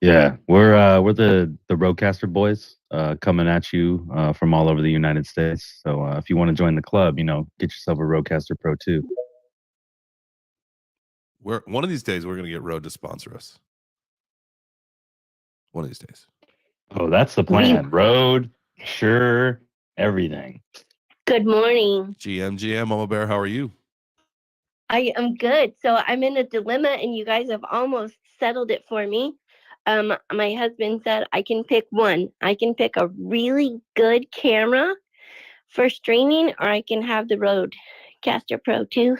Yeah, we're the Roadcaster boys coming at you from all over the United States. So if you want to join the club, get yourself a Roadcaster Pro 2. One of these days we're going to get Rode to sponsor us. One of these days. Oh, that's the plan. Rode, sure, everything. Good morning. GM, Mama Bear, how are you? I am good. So I'm in a dilemma, and you guys have almost settled it for me. My husband said I can pick one. I can pick a really good camera for streaming, or I can have the Rodecaster Pro 2.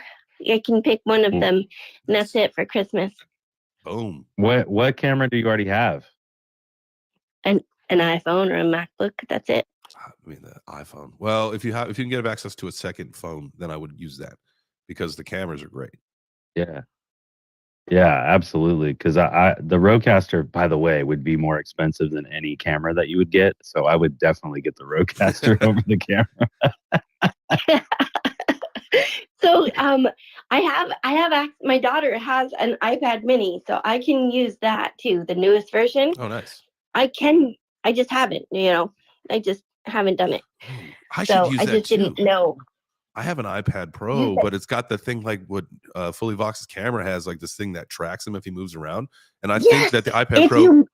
I can pick one of them, and that's it for Christmas. Boom. What camera do you already have? An iPhone or a MacBook. That's it. I mean, the iPhone. Well, if you can get access to a second phone, then I would use that because the cameras are great. Yeah, absolutely. Because the Rodecaster, by the way, would be more expensive than any camera that you would get. So I would definitely get the Rodecaster over the camera. So my daughter has an iPad mini, so I can use that too, the newest version. Oh, nice. I just haven't, I just haven't done it. I should use that just too. didn't know. I have an iPad Pro, but it's got the thing like what Fully Vox's camera has, like this thing that tracks him if he moves around. And I think that the iPad Pro.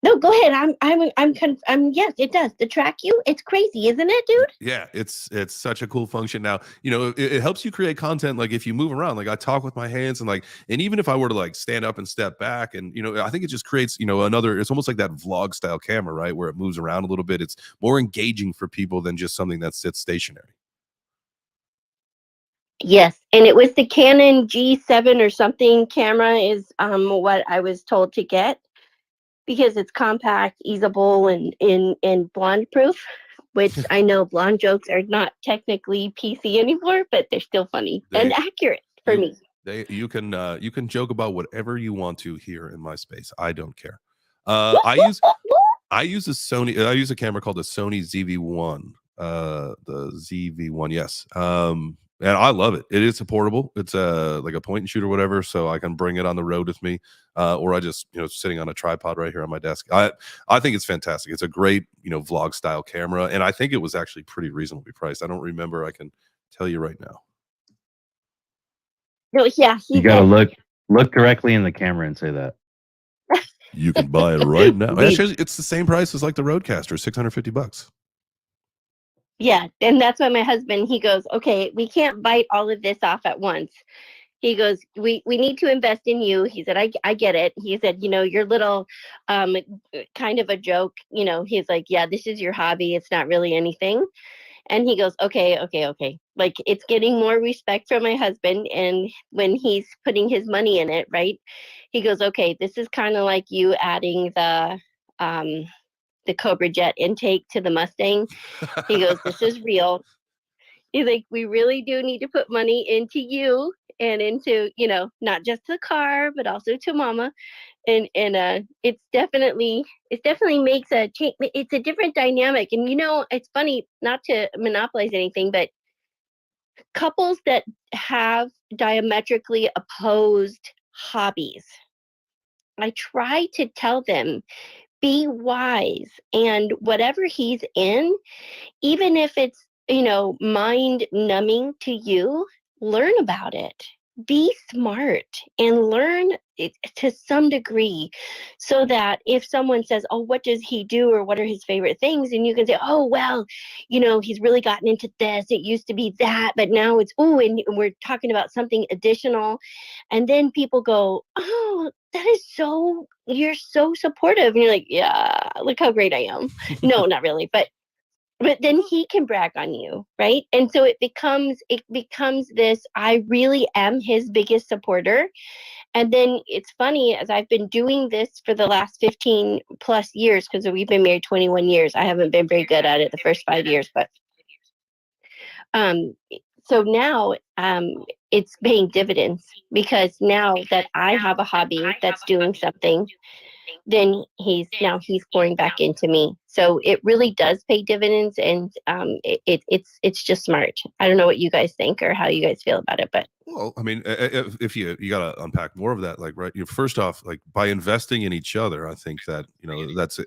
No, go ahead. Yes, it does. To track you, it's crazy, isn't it, dude? Yeah, it's such a cool function now. It helps you create content. Like if you move around, like I talk with my hands, and even if I were to like stand up and step back, and I think it just creates another. It's almost like that vlog style camera, right, where it moves around a little bit. It's more engaging for people than just something that sits stationary. Yes, and it was the Canon G7 or something camera is what I was told to get because it's compact, easeable, and blonde proof. Which I know blonde jokes are not technically PC anymore, but they're still funny and accurate for me. You can joke about whatever you want to here in my space. I don't care. I use a Sony. I use a camera called the Sony ZV-1. The ZV-1, yes. And I love it. It is portable. It's like a point and shoot or whatever, so I can bring it on the road with me, or I just sitting on a tripod right here on my desk. I think it's fantastic. It's a great vlog style camera, and I think it was actually pretty reasonably priced. I don't remember. I can tell you right now. No, yeah, You got to look directly in the camera and say that. You can buy it right now. Actually, it's the same price as like the Roadcaster, $650. Yeah, and that's why my husband, he goes, okay, we can't bite all of this off at once. He goes, we need to invest in you. He said, I get it. He said, your little kind of a joke, he's like, yeah, this is your hobby. It's not really anything. And he goes, okay. Like it's getting more respect from my husband. And when he's putting his money in it, right? He goes, okay, this is kind of like you adding the Cobra Jet intake to the Mustang. He goes, this is real. He's like, we really do need to put money into you and into, not just the car, but also to mama. And it definitely makes a change. It's a different dynamic. And, it's funny, not to monopolize anything, but couples that have diametrically opposed hobbies, I try to tell them, be wise, and whatever he's in, even if it's, mind numbing to you, learn about it. Be smart and learn it to some degree so that if someone says, oh, what does he do or what are his favorite things? And you can say, oh, well, he's really gotten into this. It used to be that, but now it's, and we're talking about something additional. And then people go, oh, you're so supportive. And you're like, yeah, look how great I am. No, not really. But then he can brag on you, right? And so it becomes this, I really am his biggest supporter. And then it's funny, as I've been doing this for the last 15 plus years, because we've been married 21 years. I haven't been very good at it the first 5 years, but so now it's paying dividends because now that I have a hobby that's doing something, then he's pouring back into me. So it really does pay dividends, and it's just smart. I don't know what you guys think or how you guys feel about it, but well, I mean, if you got to unpack more of that, like, right, first off, like by investing in each other, I think that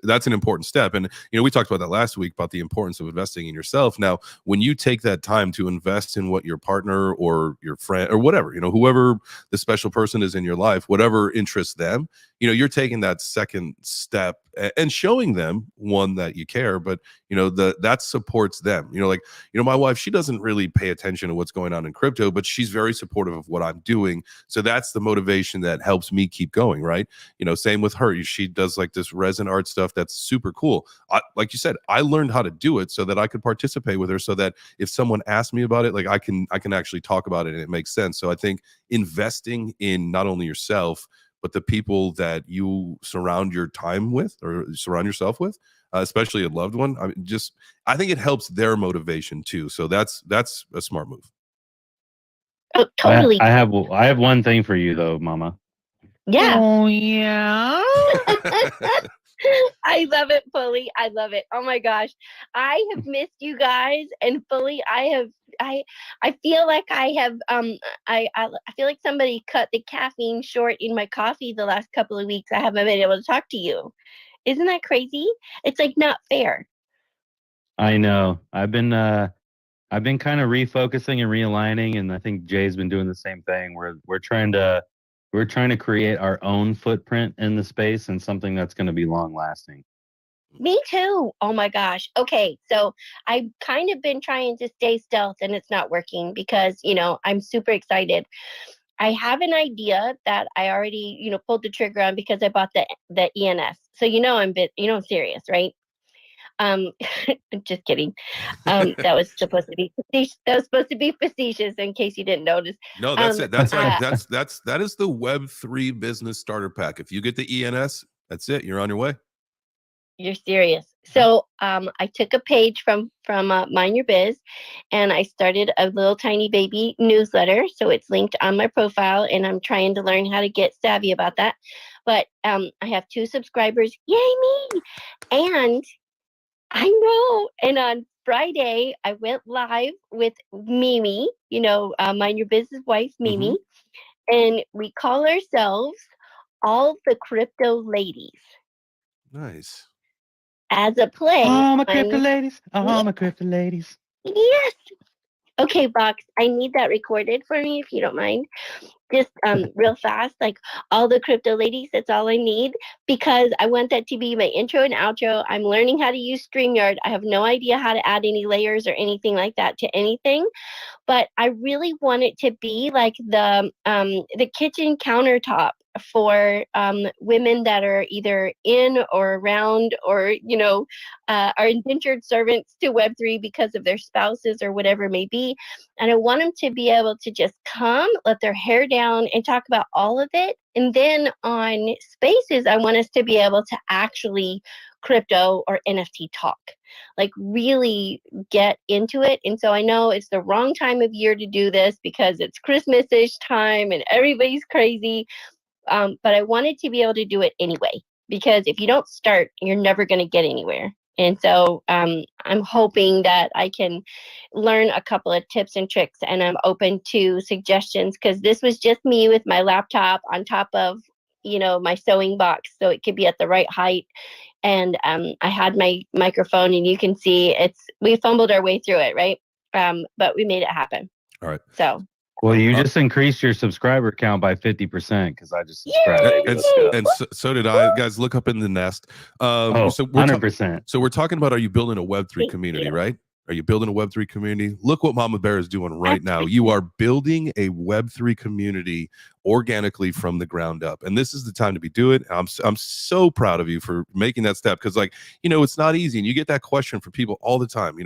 that's an important step, and we talked about that last week about the importance of investing in yourself. Now, when you take that time to invest in what your partner or your friend or whatever, whoever the special person is in your life, whatever interests them, you're taking that second step and showing them, one, that you care, but that supports them. My wife, she doesn't really pay attention to what's going on in crypto, but she's very supportive of what I'm doing. So that's the motivation that helps me keep going, right? Same with her. She does like this resin art stuff that's super cool. Like you said, I learned how to do it so that I could participate with her, so that if someone asks me about it, like I can actually talk about it and it makes sense. So I think investing in not only yourself, but the people that you surround your time with or surround yourself with, especially a loved one, I think it helps their motivation too. So that's a smart move. oh, totally. I have one thing for you though, Mama. Yeah. Oh yeah. I love it, Fully. I love it. Oh my gosh. I have missed you guys, and Fully, I feel like I have I feel like somebody cut the caffeine short in my coffee the last couple of weeks. I haven't been able to talk to you. Isn't that crazy? It's like not fair. I know. I've been kind of refocusing and realigning, and I think Jay's been doing the same thing. We're trying to We're trying to create our own footprint in the space and something that's going to be long lasting. Me too. Oh my gosh. Okay. So I've kind of been trying to stay stealth and it's not working because, I'm super excited. I have an idea that I already, pulled the trigger on because I bought the ENS. So, I'm serious, right? Just kidding. That was supposed to be facetious. That was supposed to be facetious in case you didn't notice. No, that's it. That's like that is the Web3 business starter pack. If you get the ENS, that's it. You're on your way. You're serious. So I took a page from Mind Your Biz, and I started a little tiny baby newsletter. So it's linked on my profile, and I'm trying to learn how to get savvy about that. But I have 2 subscribers. Yay me! And I know. And on Friday, I went live with Mimi, Mind Your Biz's wife, Mimi, and we call ourselves All the Crypto Ladies. Nice. As a play. All my crypto ladies. All my crypto ladies. Yes. Okay, Box, I need that recorded for me if you don't mind. Just real fast, like all the crypto ladies, that's all I need because I want that to be my intro and outro. I'm learning how to use StreamYard. I have no idea how to add any layers or anything like that to anything. But I really want it to be like the kitchen countertop for women that are either in or around or are indentured servants to Web3 because of their spouses or whatever it may be. And I want them to be able to just come, let their hair down, and talk about all of it. And then on Spaces, I want us to be able to actually crypto or NFT talk, like really get into it. And so I know it's the wrong time of year to do this because it's Christmas-ish time and everybody's crazy. But I wanted to be able to do it anyway, because if you don't start, you're never going to get anywhere. And so I'm hoping that I can learn a couple of tips and tricks, and I'm open to suggestions because this was just me with my laptop on top of, my sewing box, so it could be at the right height. And I had my microphone, and you can see we fumbled our way through it, right? But we made it happen. All right. So. Well, you just increased your subscriber count by 50% because I just subscribed. And so did I. Guys, look up in the nest. So 100%. So we're talking about, are you building a Web3 community, right? Are you building a Web3 community? Look what Mama Bear is doing right now. You are building a Web3 community organically from the ground up. And this is the time to be doing it. I'm so proud of you for making that step because, it's not easy. And you get that question from people all the time.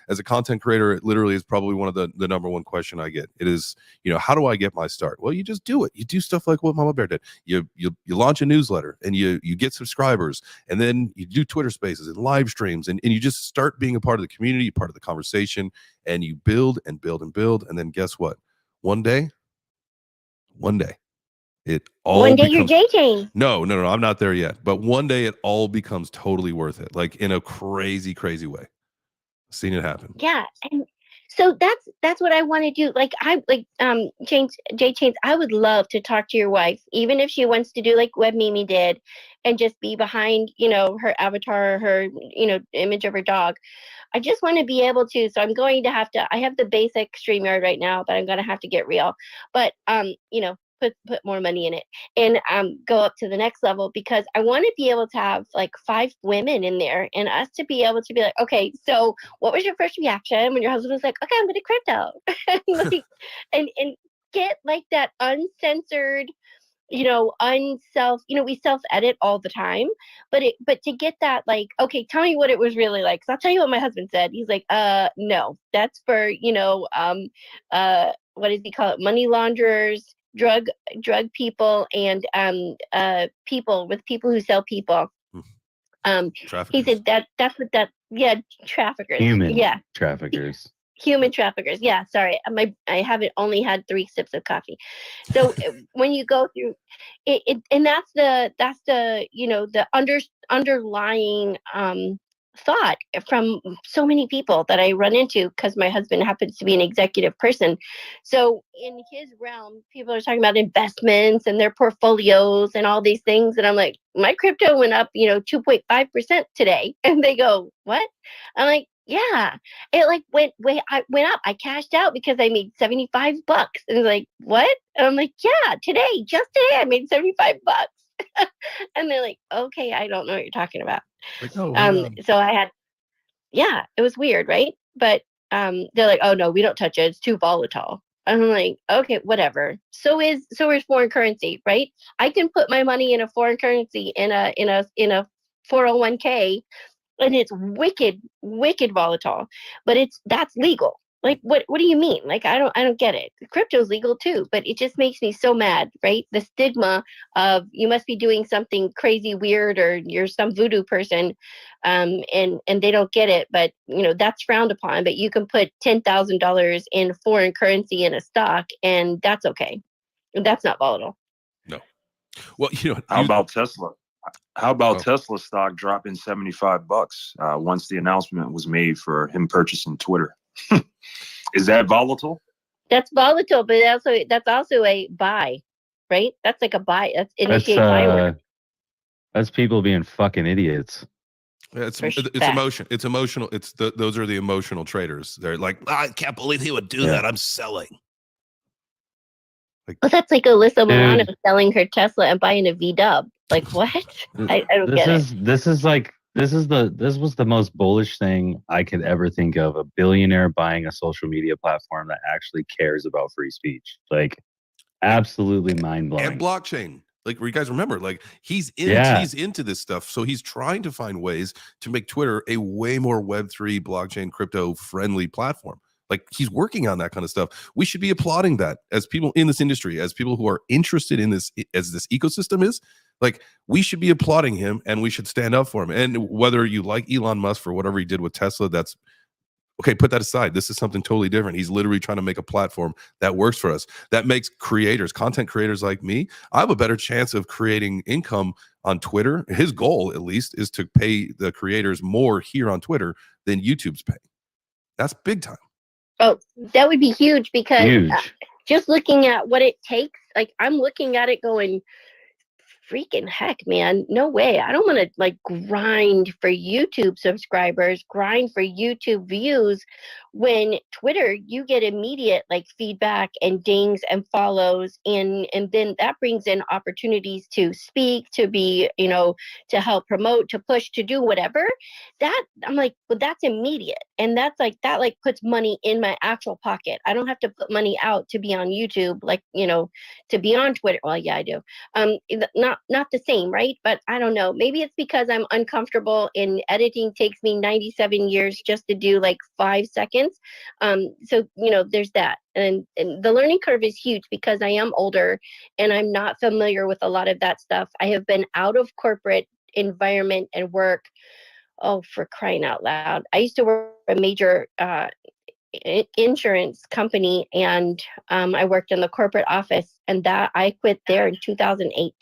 As a content creator, it literally is probably one of the number one question I get. It is, how do I get my start? Well, you just do it. You do stuff like what Mama Bear did. You launch a newsletter and you get subscribers, and then you do Twitter Spaces and live streams, and you just start being a part of the community, part of the conversation, and you build and build and build. And then guess what? One day it all one day becomes, you're J-Chain. No, I'm not there yet. But one day it all becomes totally worth it, like in a crazy way. I've seen it happen. Yeah. And so that's what I want to do. Like J-Chains, I would love to talk to your wife, even if she wants to do like Web Mimi did and just be behind, her avatar, her, image of her dog. I just want to be able to, so I'm going to have to, I have the basic StreamYard right now, but I'm going to have to get real, but, put more money in it and go up to the next level, because I want to be able to have like 5 women in there and us to be able to be like, okay, so what was your first reaction when your husband was like, okay, I'm going to crypto and get like that uncensored, we self-edit all the time, but to get that, like, okay, tell me what it was really like. So I'll tell you what my husband said. He's like, no, that's for, what does he call it? Money launderers, drug people, and people who sell people. He said that's what traffickers. Traffickers. Human traffickers. Yeah, sorry. I haven't only had 3 sips of coffee. So when you go through it, and that's the the underlying thought from so many people that I run into, because my husband happens to be an executive person. So in his realm, people are talking about investments and their portfolios and all these things. And I'm like, my crypto went up, 2.5% today. And they go, what? I'm like, Yeah, it like I went up. I cashed out because I made $75, and it's like, what? And I'm like, yeah, just today, I made $75. And they're like, okay, I don't know what you're talking about. Like, oh, So I had, yeah, it was weird, right? But they're like, oh no, we don't touch it. It's too volatile. I'm like, okay, whatever. So is foreign currency, right? I can put my money in a foreign currency in a 401k, and it's wicked volatile, but that's legal. Like, what do you mean? Like, I don't get it. Crypto's legal too, but it just makes me so mad, right? The stigma of you must be doing something crazy weird, or you're some voodoo person, and they don't get it. But that's frowned upon. But you can put $10,000 in foreign currency in a stock, and that's okay. That's not volatile. No. Well, how about Tesla? How about Tesla stock dropping $75 once the announcement was made for him purchasing Twitter? Is that volatile? That's volatile, but that's also a buy, right? That's like a buy. That's initiate buy. That's people being fucking idiots. It's emotion. It's emotional. Those are the emotional traders. They're like, I can't believe he would do that. I'm selling. Well, that's like Alyssa Milano selling her Tesla and buying a VW. Like, what? I don't get it. This was the most bullish thing I could ever think of. A billionaire buying a social media platform that actually cares about free speech. Like, absolutely mind blowing. And blockchain. Like, you guys remember, like he's into this stuff. So he's trying to find ways to make Twitter a way more Web3 blockchain crypto friendly platform. Like, he's working on that kind of stuff. We should be applauding that as people in this industry, as people who are interested in this, as this ecosystem is. Like, we should be applauding him, and we should stand up for him. And whether you like Elon Musk for whatever he did with Tesla, that's okay. Put that aside. This is something totally different. He's literally trying to make a platform that works for us, that makes content creators like me, I have a better chance of creating income on Twitter. His goal, at least, is to pay the creators more here on Twitter than YouTube's paying. That's big time. Oh, that would be huge, because just looking at what it takes, like, I'm looking at it going, freaking heck, man, no way. I don't want to like grind for YouTube subscribers, grind for YouTube views, when Twitter, you get immediate like feedback and dings and follows, and then that brings in opportunities to speak, to be, to help promote, to push, to do whatever. That I'm like, well, that's immediate, and that puts money in my actual pocket. I don't have to put money out to be on YouTube, like, to be on Twitter. Well, yeah, I do. Not the same, right? But I don't know. Maybe it's because I'm uncomfortable, and editing takes me 97 years just to do like 5 seconds. So there's that, and the learning curve is huge because I am older and I'm not familiar with a lot of that stuff. I have been out of corporate environment and work. Oh, for crying out loud! I used to work for a major insurance company, and I worked in the corporate office, and that I quit there in 2008.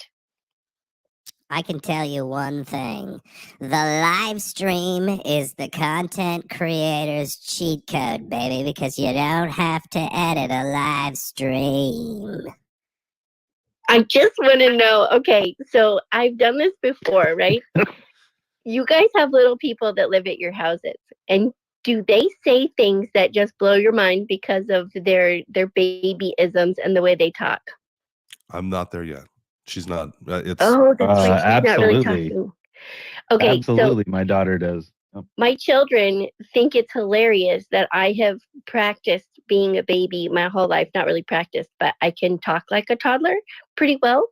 I can tell you one thing. The live stream is the content creator's cheat code, baby, because you don't have to edit a live stream. I just want to know, okay, so I've done this before, right? You guys have little people that live at your houses, and do they say things that just blow your mind because of their baby-isms and the way they talk? I'm not there yet. She's not. It's that's right. She's absolutely. Not really talking. Okay, absolutely. So my daughter does. My children think it's hilarious that I have practiced being a baby my whole life. Not really practiced, but I can talk like a toddler pretty well.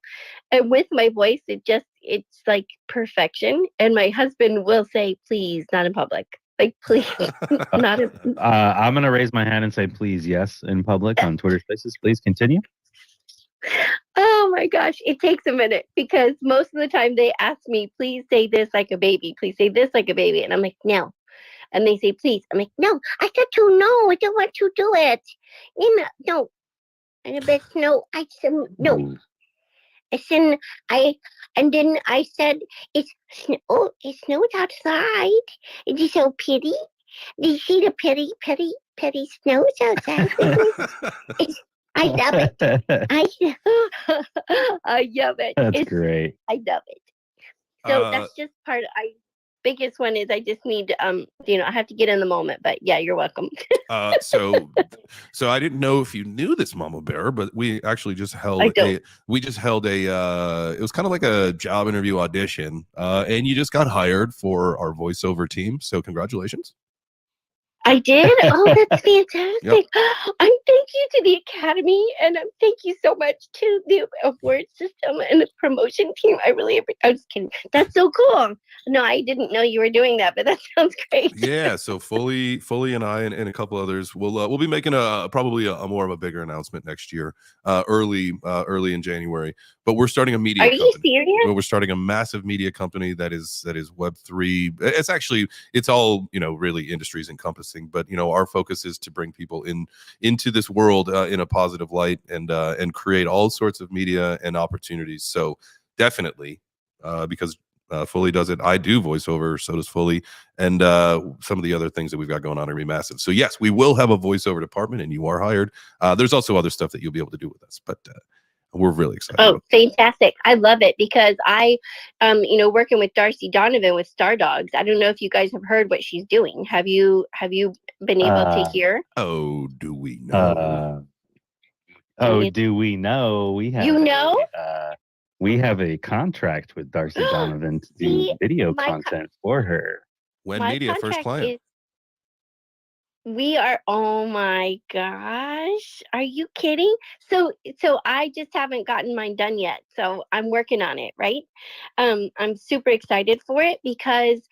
And with my voice, it's like perfection. And my husband will say, please, not in public. Like, please, not in... I'm going to raise my hand and say, please, yes, in public on Twitter Spaces. Please continue. Oh my gosh, it takes a minute, because most of the time they ask me, please say this like a baby. Please say this like a baby. And I'm like, no. And they say, please. I'm like, no, I said to no, I don't want to do it. No. And I bet, no, I said, no. I said, and then I said, it snows outside. It is so pretty. Do you see the pretty snows outside? I love it. I love it. That's great. I love it. So that's just part. biggest one is I just need I have to get in the moment. But yeah, you're welcome. So I didn't know if you knew this, Mama Bear, but we actually just I held don't. it was kind of like a job interview audition, and you just got hired for our voiceover team. So congratulations. I did. Oh, that's fantastic. Yep. Thank you to the Academy, and thank you so much to the award system and the promotion team. I was kidding. That's so cool. No, I didn't know you were doing that, but that sounds great. Yeah, so Fully and I and a couple others we'll be making probably a more of a bigger announcement next year, early in January. But we're starting a media Are company. you serious? We're starting a massive media company that is Web3. It's all really industries encompassing, but our focus is to bring people into this world in a positive light and create all sorts of media and opportunities. So definitely, because Fully does it, I do voiceover, so does Fully, and some of the other things that we've got going on are gonna be massive. So yes, we will have a voiceover department, and you are hired. There's also other stuff that you'll be able to do with us, but we're really excited. Oh, fantastic. I love it because I, working with Darcy Donovan with Star Dogs. I don't know if you guys have heard what she's doing. Have you been able to hear? Oh, do we know? Do we know? We have we have a contract with Darcy Donovan to do video content for her. When media first client? We are, oh my gosh, are you kidding? So I just haven't gotten mine done yet. So I'm working on it, right? I'm super excited for it because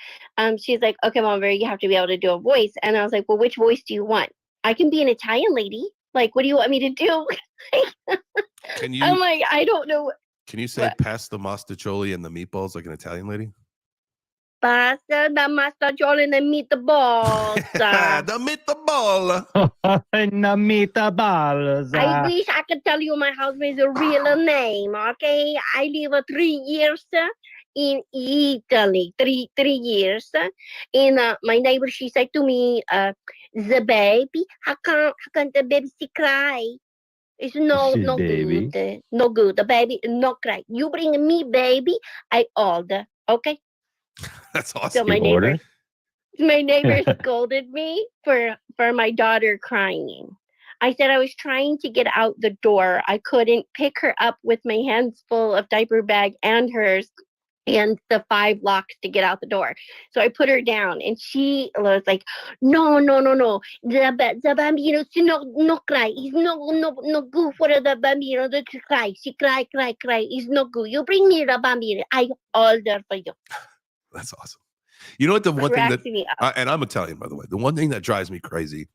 she's like, okay, Mom Bear, you have to be able to do a voice. And I was like, well, which voice do you want? I can be an Italian lady. Like, what do you want me to do? I'm like, I don't know. Can you say pass the mostaccioli and the meatballs like an Italian lady? Pasta the mostaccioli and the meatballs. The meatball. The meatballs. I wish I could tell you my husband's real name, okay? I live 3 years in Italy, three years. And my neighbor, she said to me, the baby, how can the baby cry? It's no good. No good. The baby no cry. You bring me baby, I order. Okay. That's awesome. So my neighbor scolded me for my daughter crying. I said I was trying to get out the door. I couldn't pick her up with my hands full of diaper bag and hers and the 5 locks to get out the door. So I put her down and she was like, no. The bambino, no cry. It's no good for the bambino to cry. She cry. It's no good. You bring me the bambino. I order for you. That's awesome. You know what? The one thing that, and I'm Italian, by the way. The one thing that drives me crazy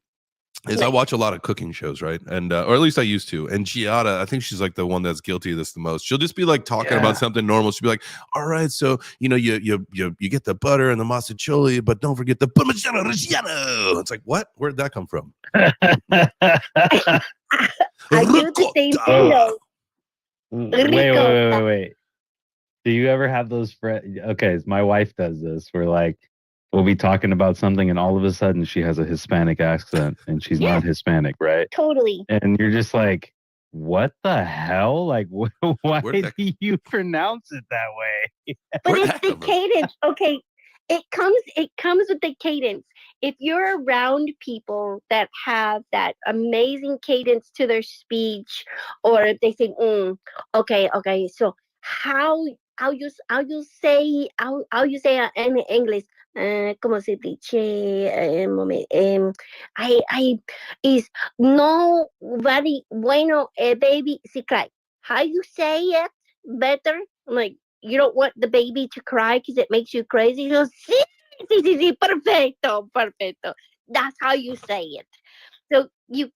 is I watch a lot of cooking shows, right? And or at least I used to. And Giada, I think she's like the one that's guilty of this the most. She'll just be like talking about something normal. She'll be like, "All right, so you get the butter and the mostaccioli, but don't forget the parmigiano reggiano." It's like, what? Where'd that come from? I do the same thing though. Wait. Do you ever have those friends? Okay, my wife does this. Where like we'll be talking about something, and all of a sudden she has a Hispanic accent, and she's not Hispanic, right? Totally. And you're just like, what the hell? Like, why do you pronounce it that way? But it's the cadence. Okay, it comes with the cadence. If you're around people that have that amazing cadence to their speech, or if they say, okay, so how you say in English, como se dice, is no very bueno, baby si cry. How you say it better? I'm like, you don't want the baby to cry because it makes you crazy. He goes, sí, perfecto. That's how you say it. So you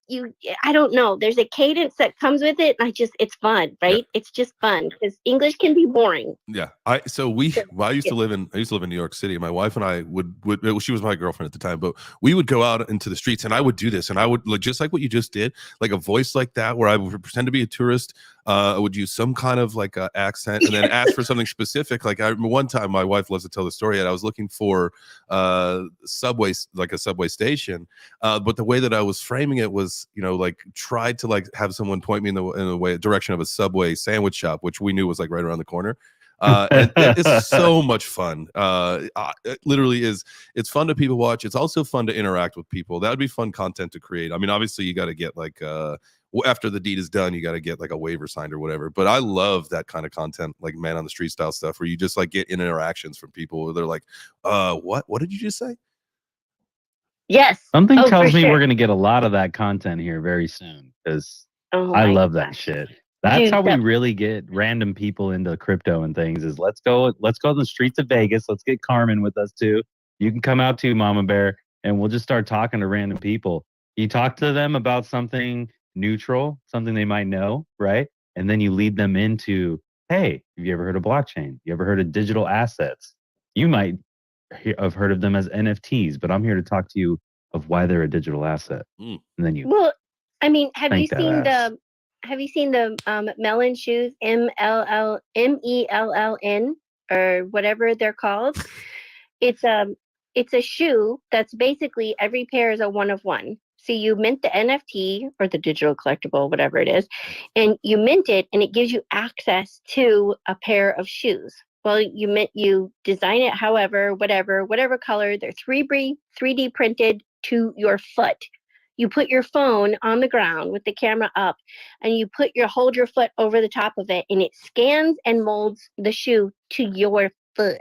I don't know. There's a cadence that comes with it. And it's fun, right? Yeah. It's just fun because English can be boring. Yeah. I used to live in New York City. My wife and I would she was my girlfriend at the time, but we would go out into the streets and I would do this, and I would just like what you just did, like a voice like that, where I would pretend to be a tourist. I would use some kind of like accent and then ask for something specific. Like I remember one time, my wife loves to tell the story, and I was looking for subway, like a subway station, but the way that I was framing it was, like tried to like have someone point me in the direction of a Subway sandwich shop, which we knew was like right around the corner. And it's so much fun. It literally is. It's fun to people watch. It's also fun to interact with people. That would be fun content to create. I mean, obviously you got to get like after the deed is done, you got to get like a waiver signed or whatever. But I love that kind of content, like man on the street style stuff, where you just like get interactions from people where they're like, what did you just say? Yes. Something Oh, tells for me sure. we're going to get a lot of that content here very soon because Oh I my love that gosh. shit. That's Dude, how we really get random people into crypto and things is let's go to the streets of Vegas. Let's get Carmen with us too. You can come out too, Mama Bear, and we'll just start talking to random people. You talk to them about something neutral, something they might know, right? And then you lead them into, hey, have you ever heard of blockchain? You ever heard of digital assets? You might have heard of them as NFTs, but I'm here to talk to you of why they're a digital asset. And then you Well, I mean, have you Thank that seen ass. the melon shoes, MELLN or whatever they're called? It's a shoe that's basically every pair is a one of one. So you mint the NFT or the digital collectible, whatever it is, and you mint it, and it gives you access to a pair of shoes. Well, you design it, however, whatever color. They're 3D printed to your foot. You put your phone on the ground with the camera up, and you hold your foot over the top of it, and it scans and molds the shoe to your foot.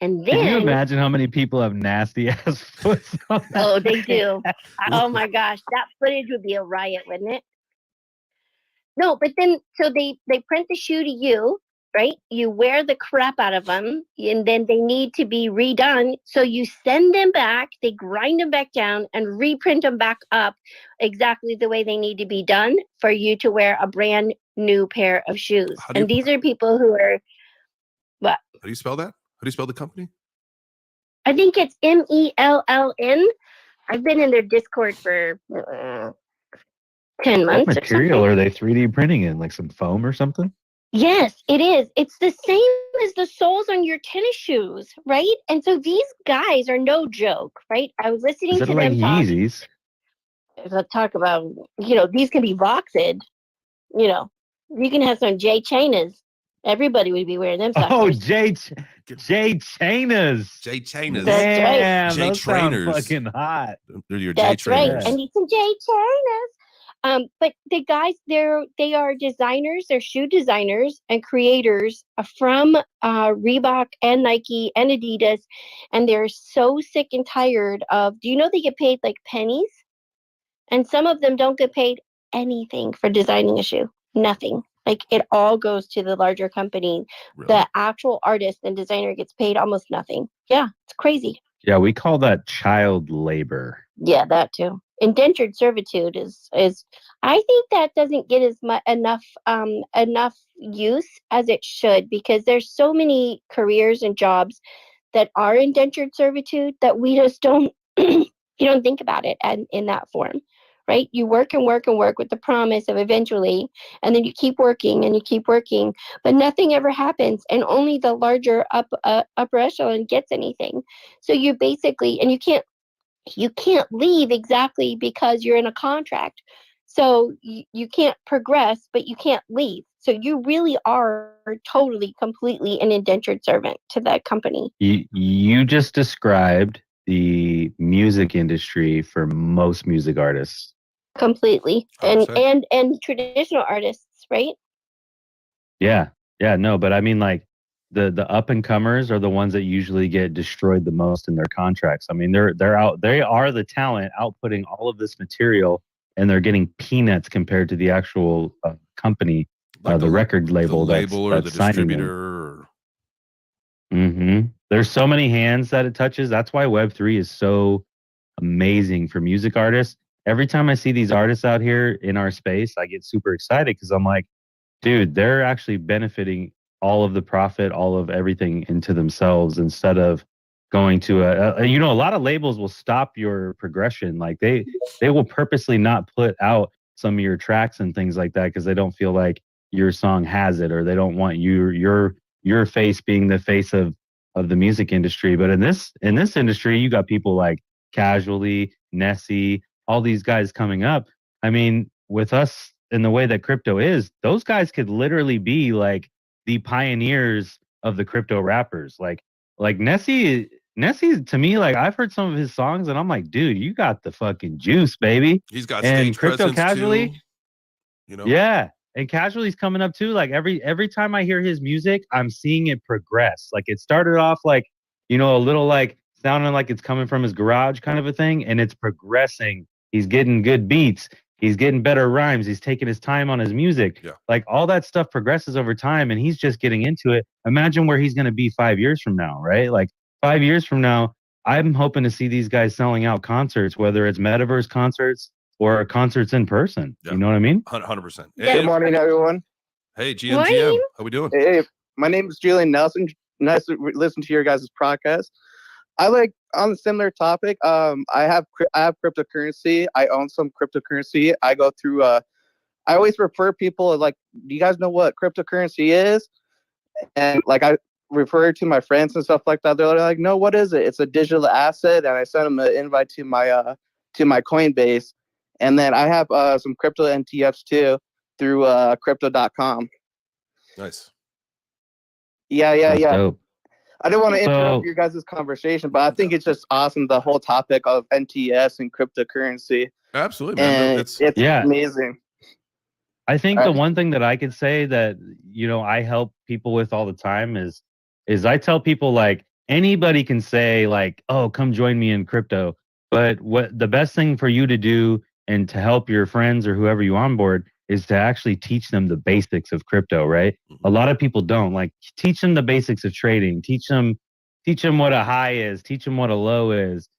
And then, can you imagine how many people have nasty ass foots on that oh, they thing? do. Oh my gosh, that footage would be a riot, wouldn't it? No, but then so they print the shoe to you, right? You wear the crap out of them, and then they need to be redone. So you send them back, they grind them back down, and reprint them back up exactly the way they need to be done for you to wear a brand new pair of shoes. And these are people who are what? How do you spell that? How do you spell the company? I think it's MELLN. I've been in their Discord for 10 months. What material are they 3D printing in? Like some foam or something? Yes, it is. It's the same as the soles on your tennis shoes, right? And so these guys are no joke, right? I was listening Is it to like them talk. Yeezys? Talk about, these can be voxed. You can have some J Chainas. Everybody would be wearing them. Oh, suckers. J Chainas. J Chainas. That's right. Damn, J those sound trainers. fucking hot. They're your J That's right. trainers. I need some J Chainas. But the guys, they are designers, they're shoe designers and creators from Reebok and Nike and Adidas, and they're so sick and tired of. Do you know they get paid like pennies? And some of them don't get paid anything for designing a shoe. Nothing. Like it all goes to the larger company. Really? The actual artist and designer gets paid almost nothing. Yeah, it's crazy. Yeah, we call that child labor. Yeah, that too. Indentured servitude is I think that doesn't get as much enough use as it should, because there's so many careers and jobs that are indentured servitude that we just don't you don't think about it in that form, right? You work and work and work with the promise of eventually, and then you keep working and you keep working, but nothing ever happens, and only the larger upper echelon gets anything. So you basically, and you can't leave exactly because you're in a contract. So you can't progress, but you can't leave. So you really are totally, completely an indentured servant to that company. You just described the music industry for most music artists. Completely. And 100%. traditional artists, right? Yeah. Yeah, no, but I mean like the up and comers are the ones that usually get destroyed the most in their contracts. I mean, they are the talent outputting all of this material, and they're getting peanuts compared to the actual company, Like the record label, the label or the that's signing them. distributor. There's so many hands that it touches. That's why Web3 is so amazing for music artists. Every time I see these artists out here in our space, I get super excited because I'm like, dude, they're actually benefiting all of the profit, all of everything into themselves instead of going to a lot of labels will stop your progression. Like they will purposely not put out some of your tracks and things like that because they don't feel like your song has it, or they don't want your face being the face of the music industry. But in this industry, you got people like Casually, Nessie, all these guys coming up. I mean, with us in the way that crypto is, those guys could literally be like the pioneers of the crypto rappers. Like Nessie to me, like I've heard some of his songs and I'm like, dude, you got the fucking juice, baby. He's got And stage Crypto presence Casually, too, you know. yeah. And Casually's coming up too. Like every time I hear his music, I'm seeing it progress. Like it started off like, a little like sounding like it's coming from his garage kind of a thing, and it's progressing. He's getting good beats. He's getting better rhymes. He's taking his time on his music. Yeah. Like all that stuff progresses over time, and he's just getting into it. Imagine where he's going to be 5 years from now, right? Like 5 years from now, I'm hoping to see these guys selling out concerts, whether it's metaverse concerts or concerts in person. Yeah. You know what I mean? 100%. Good morning, everyone. Hey, GMGM. Morning. How we doing? Hey, my name is Julian Nelson. Nice to listen to your guys' podcast. I like on a similar topic. I have cryptocurrency. I own some cryptocurrency. I go through. I always refer people like, do you guys know what cryptocurrency is? And like I refer to my friends and stuff like that. They're like, no, what is it? It's a digital asset. And I sent them an invite to my Coinbase. And then I have some crypto NTFs too through crypto.com. Nice. Yeah. Dope. I didn't want to interrupt your guys' conversation, but I think it's just awesome, the whole topic of NTS and cryptocurrency. Absolutely, man. And it's amazing. I think the one thing that I could say that, I help people with all the time is I tell people like anybody can say like, oh, come join me in crypto. But what the best thing for you to do and to help your friends or whoever you onboard is to actually teach them the basics of crypto, right? A lot of people don't. Like teach them the basics of trading, teach them what a high is, teach them what a low is,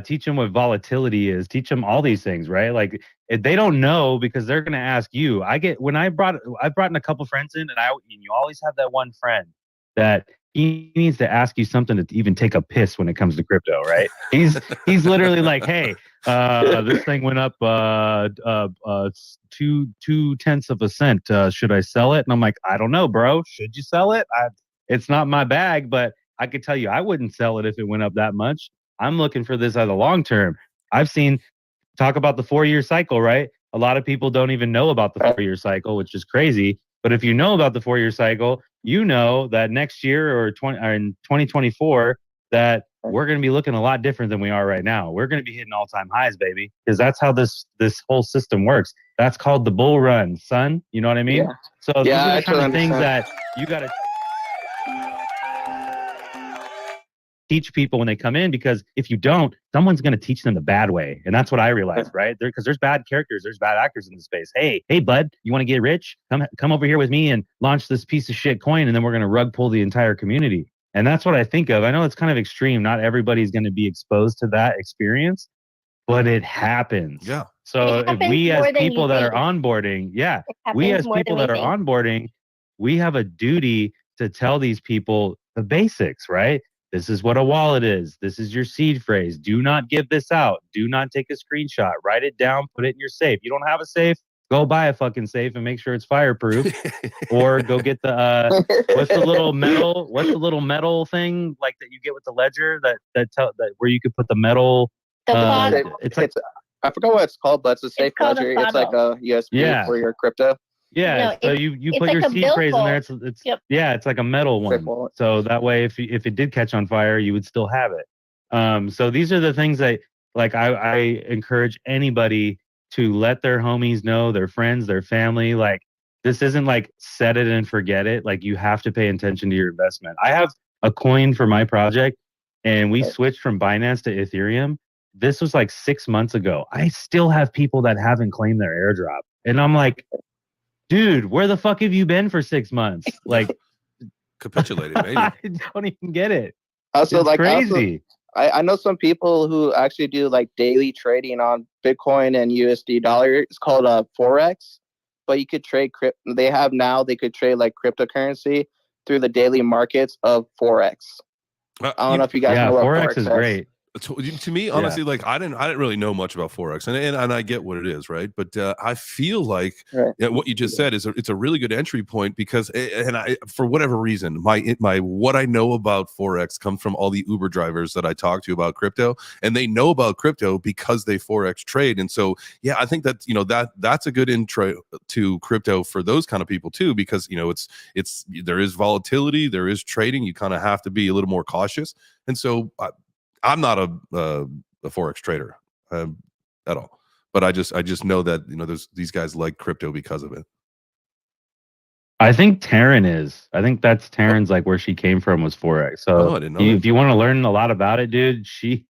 teach them what volatility is, teach them all these things, right? Like if they don't know because they're going to ask you. I've brought in a couple friends in, and you always have that one friend that he needs to ask you something to even take a piss when it comes to crypto, right? He's literally like, hey, this thing went up 0.2 should I sell it? And I'm like, I don't know, bro. Should you sell it? It's not my bag, but I could tell you I wouldn't sell it if it went up that much. I'm looking for this as a long term. I've seen talk about the 4-year cycle, right? A lot of people don't even know about the 4-year cycle, which is crazy. But if you know about the 4-year cycle, you know that next year or in 2024, that we're going to be looking a lot different than we are right now. We're going to be hitting all-time highs, baby, because that's how this whole system works. That's called the bull run, son. You know what I mean? Yeah. So these are the I kind of things understand. that you got to teach people when they come in, because if you don't, someone's going to teach them the bad way. And that's what I realized, right? Because there's bad characters, there's bad actors in the space. Hey, bud, you want to get rich? Come over here with me and launch this piece of shit coin, and then we're going to rug pull the entire community. And that's what I think of. I know it's kind of extreme. Not everybody's going to be exposed to that experience, but it happens. Yeah. So if we as people that are onboarding, we have a duty to tell these people the basics, right? This is what a wallet is. This is your seed phrase. Do not give this out. Do not take a screenshot. Write it down. Put it in your safe. You don't have a safe? Go buy a fucking safe and make sure it's fireproof. Or go get the what's the little metal thing like that you get with the ledger that where you could put the metal. It's like I forgot what it's called, but it's a safe ledger. It's like a USB for your crypto. Yeah, so you put your seed phrase in there. It's like a metal one. So that way, if it did catch on fire, you would still have it. So these are the things that like I encourage anybody to let their homies know, their friends, their family. Like this isn't like set it and forget it. Like you have to pay attention to your investment. I have a coin for my project, and we switched from Binance to Ethereum. This was like 6 months ago. I still have people that haven't claimed their airdrop, and I'm like, dude, where the fuck have you been for 6 months? Like, capitulated, maybe. I don't even get it. Also, it's like crazy. I know some people who actually do like daily trading on Bitcoin and USD dollar. It's called Forex, but you could trade they could trade like cryptocurrency through the daily markets of Forex. I don't know if you guys know what Forex is great. to me, honestly, like I didn't really know much about forex, and I get what it is, right? But I feel like what you just said is it's a really good entry point because, and I, for whatever reason, my what I know about forex comes from all the Uber drivers that I talk to about crypto, and they know about crypto because they forex trade, and so yeah, I think that that's a good intro to crypto for those kind of people too, because it's there is volatility, there is trading, you kind of have to be a little more cautious, and so. I'm not a forex trader at all, but I just know that there's these guys like crypto because of it. I think Taryn is. I think that's Taryn's like where she came from was forex. So I didn't know if you want to learn a lot about it, dude, she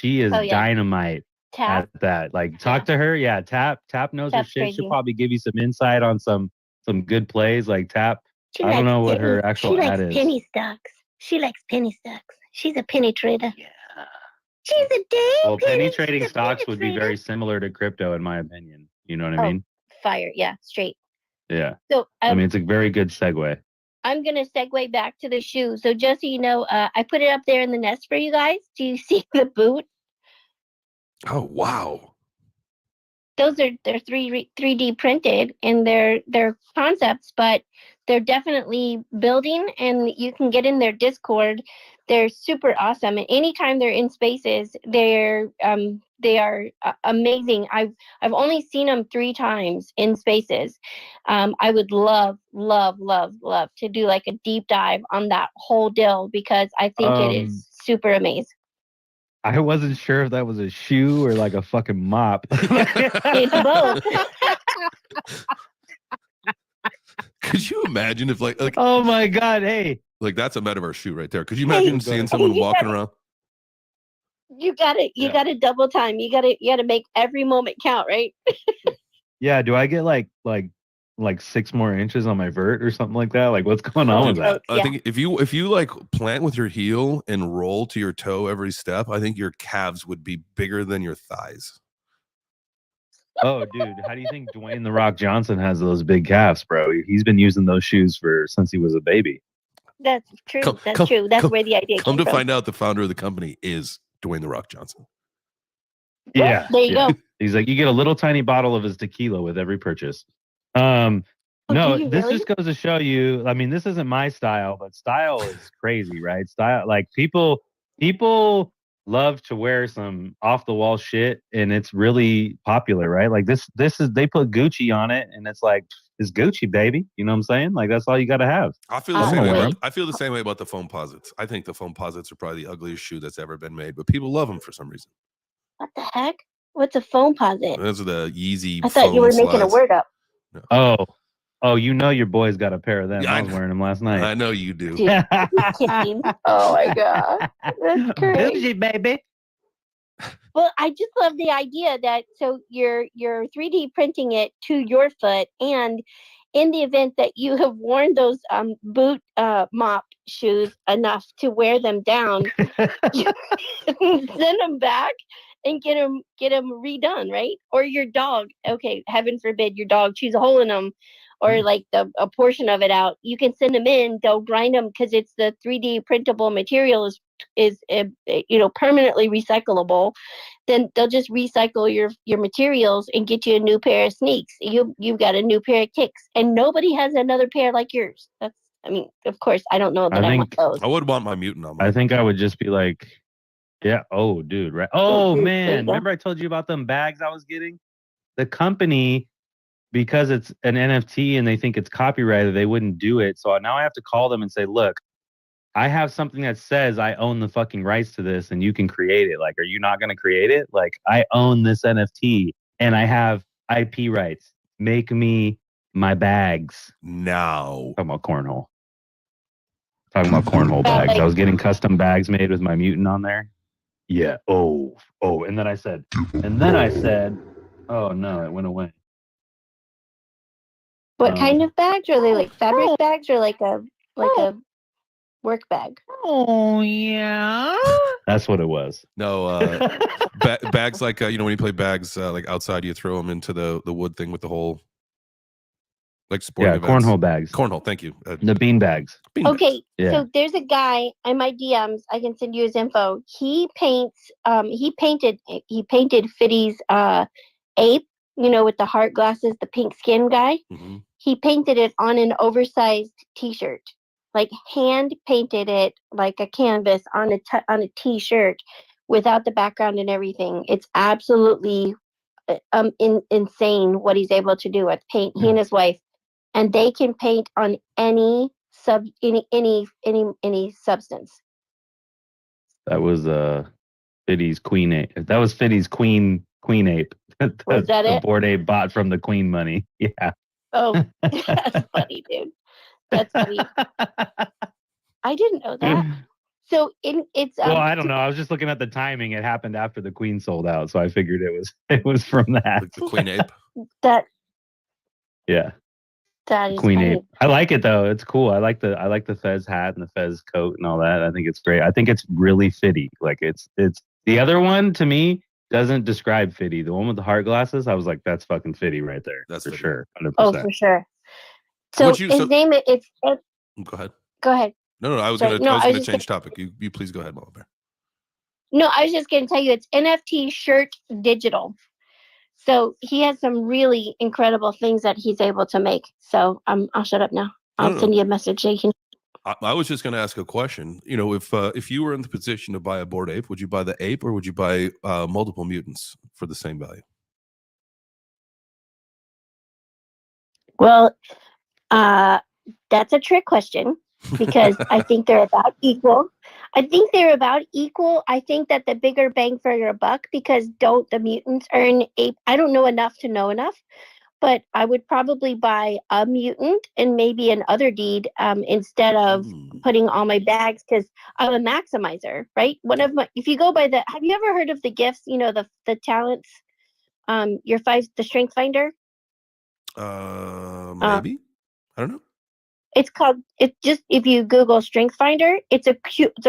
is dynamite Tap. at that. Like talk to her. Yeah, Tap knows her Tap's shit. crazy. She'll probably give you some insight on some good plays. Like Tap. She I don't likes know what penny- her actual She ad likes is. penny stocks. She likes penny stocks. She's a penny trader. Yeah. She's a dang Well, penny she's trading a stocks penny would be trader. very similar to crypto, in my opinion. You know what I Oh, mean? Fire. Yeah, straight. Yeah. So I mean, it's a very good segue. I'm going to segue back to the shoe. So just so you know, I put it up there in the nest for you guys. Do you see the boot? Oh, wow. They're 3D printed and they're concepts, but they're definitely building, and you can get in their Discord. They're super awesome. And anytime they're in spaces, they are amazing. I've only seen them 3 times in spaces. I would love to do like a deep dive on that whole deal because I think it is super amazing. I wasn't sure if that was a shoe or like a fucking mop. It's both. Could you imagine if like oh my god, hey, like that's a metaverse shoe right there? Could you imagine seeing someone walking around? You gotta double time. You gotta make every moment count, right? Yeah, do I get like 6 more inches on my vert or something like that? Like what's going on with that? I think if you like plant with your heel and roll to your toe every step, I think your calves would be bigger than your thighs. Oh, dude, how do you think Dwayne the Rock Johnson has those big calves, bro? He's been using those shoes since he was a baby. That's true. That's true. That's where the idea Come came to from. find out, the founder of the company is Dwayne the Rock Johnson. Yeah, there you go. He's like, you get a little tiny bottle of his tequila with every purchase. No, this really? just goes to show you. I mean, this isn't my style, but style is crazy, right? Style, like people love to wear some off the wall shit, and it's really popular, right? Like this is they put Gucci on it, and it's like it's Gucci, baby. You know what I'm saying? Like that's all you got to have. I feel the same way. I feel the same way about the foam posits. I think the foam posits are probably the ugliest shoe that's ever been made, but people love them for some reason. What the heck? What's a foam posit? Those are the Yeezy. I thought you were making a word up. No. Oh, you know your boy's got a pair of them. Yeah, I was wearing them last night. I know you do. Dude, oh my god, that's crazy, baby. Well, I just love the idea that so you're 3D printing it to your foot, and in the event that you have worn those boot mop shoes enough to wear them down, you send them back and get them redone, right? Or your dog, okay, heaven forbid your dog chews a hole in them, or like a portion of it out. You can send them in. They'll grind them because it's the 3D printable material is permanently recyclable. Then they'll just recycle your materials and get you a new pair of sneaks. You've got a new pair of kicks, and nobody has another pair like yours. Of course, I don't know that I want those. I would want my mutant on. I think I would just be like, yeah. Oh, dude. Right. Oh, man. Remember I told you about them bags I was getting? The company, because it's an NFT and they think it's copyrighted, they wouldn't do it. So now I have to call them and say, look, I have something that says I own the fucking rights to this and you can create it. Like, are you not going to create it? Like, I own this NFT and I have IP rights. Make me my bags. Now. Talking about cornhole. Bags. I was getting custom bags made with my mutant on there. Yeah. Oh. And then I said, oh no, it went away. What kind of bags? Are they like fabric bags or like a work bag? Oh yeah. That's what it was. No, bags like when you play bags like outside, you throw them into the wood thing with the hole. Like sporting Yeah, events. cornhole bags. Cornhole, thank you. The bean bags. Bean bags. Okay, Yeah. so there's a guy in my DMs. I can send you his info. He paints. He painted Fiddy's ape. You know, with the heart glasses, the pink skin guy. Mm-hmm. He painted it on an oversized T-shirt, like hand painted it like a canvas on a T-shirt, without the background and everything. It's absolutely insane what he's able to do with paint. He and his wife. And they can paint on any substance. That was Fiddy's queen ape. That was Fiddy's queen ape. Was that the it? Bored Ape bought from the queen money. Yeah. Oh, that's funny, dude. That's funny. I didn't know that. So it's Well, I don't know. I was just looking at the timing. It happened after the queen sold out, so I figured it was from that. Like the queen ape. that Yeah. that is Queen funny. ape. I like it though. It's cool. I like the Fez hat and the Fez coat and all that. I think it's great. I think it's really Fiddy. Like it's the other one to me doesn't describe Fiddy. The one with the heart glasses, I was like, that's fucking Fiddy right there. That's for Fiddy. sure. 100%. Oh, for sure. So his name it's Go ahead. go ahead. No, I was Sorry, gonna change topic. You please go ahead, Mama Bear. No, I was just going to tell you it's NFT shirt digital. So he has some really incredible things that he's able to make. So I'll shut up now. I'll send you a message so you can. I was just going to ask a question. You know, if you were in the position to buy a Bored Ape, would you buy the ape or would you buy multiple mutants for the same value? Well, that's a trick question because I think they're about equal. I think that the bigger bang for your buck, because don't the mutants earn ape? I don't know enough to know enough, but I would probably buy a mutant and maybe an other deed instead of putting all my bags, because I'm a maximizer, right? If you go by have you ever heard of the gifts? You know, the talents, the strength finder. Maybe. I don't know. It's just, if you Google strength finder, it's a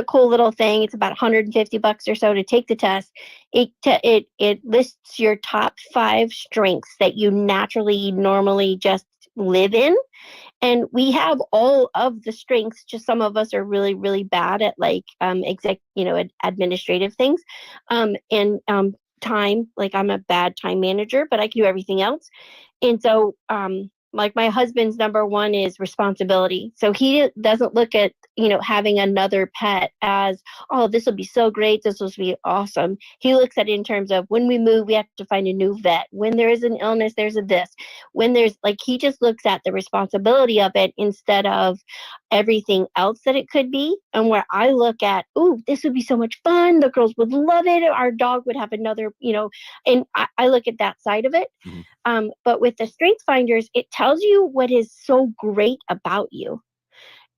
cool little thing. It's about $150 or so to take the test. It lists your top 5 strengths that you normally just live in. And we have all of the strengths, just some of us are really, really bad at like administrative things. And time, like I'm a bad time manager, but I can do everything else. And so like my husband's number 1 is responsibility. So he doesn't look at, having another pet as, oh, this will be so great, this will be awesome. He looks at it in terms of, when we move, we have to find a new vet. When there is an illness, there's a this. When there's he just looks at the responsibility of it instead of everything else that it could be. And where I look at, ooh, this would be so much fun. The girls would love it. Our dog would have another, and I look at that side of it. Mm-hmm. But with the strength finders, it tells you what is so great about you.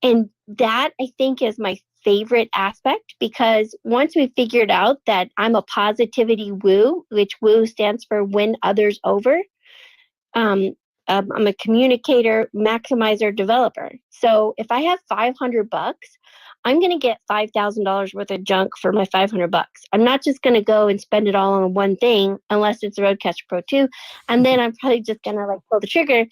And that, I think, is my favorite aspect, because once we figured out that I'm a positivity woo, which woo stands for win others over, I'm a communicator, maximizer, developer. So if I have $500, I'm going to get $5,000 worth of junk for my $500. I'm not just going to go and spend it all on one thing, unless it's a Roadcaster Pro 2. And then I'm probably just going to pull the trigger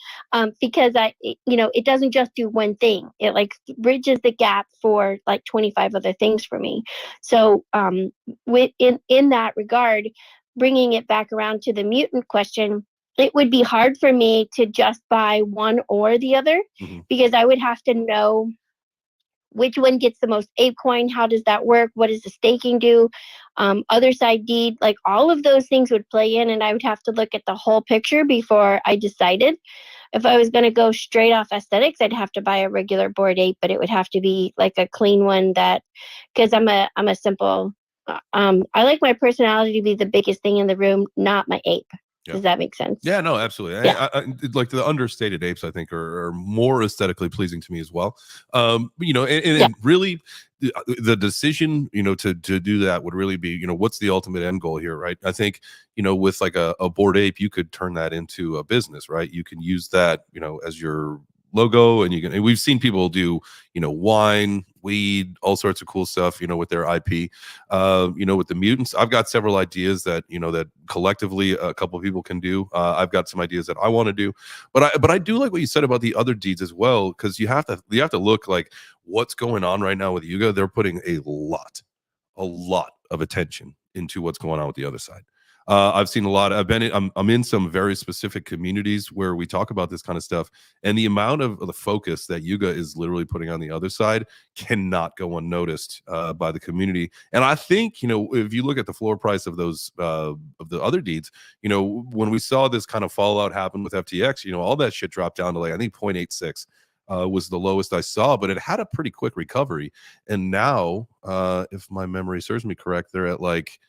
because it doesn't just do one thing. It bridges the gap for 25 other things for me. So in that regard, bringing it back around to the mutant question, it would be hard for me to just buy one or the other, because I would have to know which one gets the most ape coin. How does that work? What does the staking do? Other side deed, all of those things would play in, and I would have to look at the whole picture before I decided. If I was going to go straight off aesthetics, I'd have to buy a regular Bored Ape, but it would have to be a clean one, because I'm a simple, I like my personality to be the biggest thing in the room, not my ape. Yeah. Does that make sense? Yeah, no, absolutely. Yeah. I like the understated apes, I think, are more aesthetically pleasing to me as well. And really, the decision, to do that would really be, what's the ultimate end goal here, right? I think, with a Bored Ape, you could turn that into a business, right? You can use that, as your logo, and we've seen people do, wine, weed, all sorts of cool stuff, with their IP. With the mutants, I've got several ideas that, that collectively a couple of people can do. I've got some ideas that I want to do, but I do like what you said about the other deeds as well, because you have to look like what's going on right now with Yuga. They're putting a lot of attention into what's going on with the other side. I've seen a lot. I'm in some very specific communities where we talk about this kind of stuff, and the amount of the focus that Yuga is literally putting on the other side cannot go unnoticed by the community. And I think, if you look at the floor price of those of the other deeds, when we saw this kind of fallout happen with FTX, all that shit dropped down to like, I think 0.86. Was the lowest I saw, but it had a pretty quick recovery. And now, if my memory serves me correct, they're at like,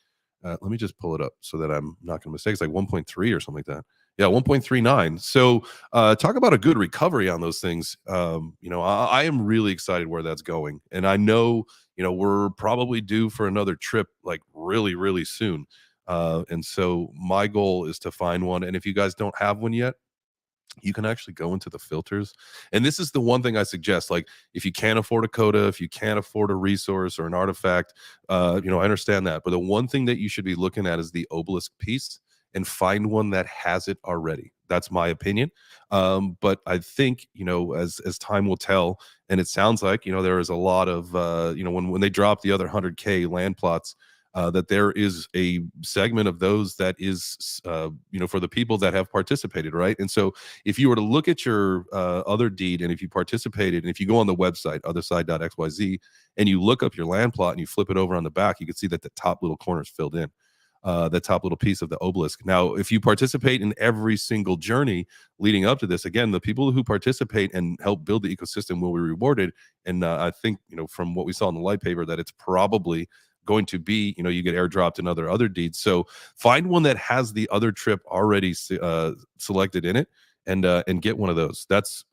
let me just pull it up so that I'm not going to mistake. It's like 1.3 or something like that. Yeah, 1.39. So talk about a good recovery on those things. I am really excited where that's going. And I know, we're probably due for another trip like really, really soon. And so my goal is to find one. And if you guys don't have one yet, you can actually go into the filters. And this is the one thing I suggest, like if you can't afford a coda, if you can't afford a resource or an artifact, I understand that. But the one thing that you should be looking at is the obelisk piece, and find one that has it already. That's my opinion. But I think, as time will tell, and it sounds like, there is a lot of, when they drop the other 100K land plots, that there is a segment of those that is, for the people that have participated, right? And so if you were to look at your other deed, and if you participated, and if you go on the website, otherside.xyz, and you look up your land plot and you flip it over on the back, you can see that the top little corner is filled in. The top little piece of the obelisk. Now, if you participate in every single journey leading up to this, again, the people who participate and help build the ecosystem will be rewarded. And I think, from what we saw in the light paper, that it's probably going to be, you get airdropped in other deeds. So find one that has the other trip already selected in it, and get one of those. That's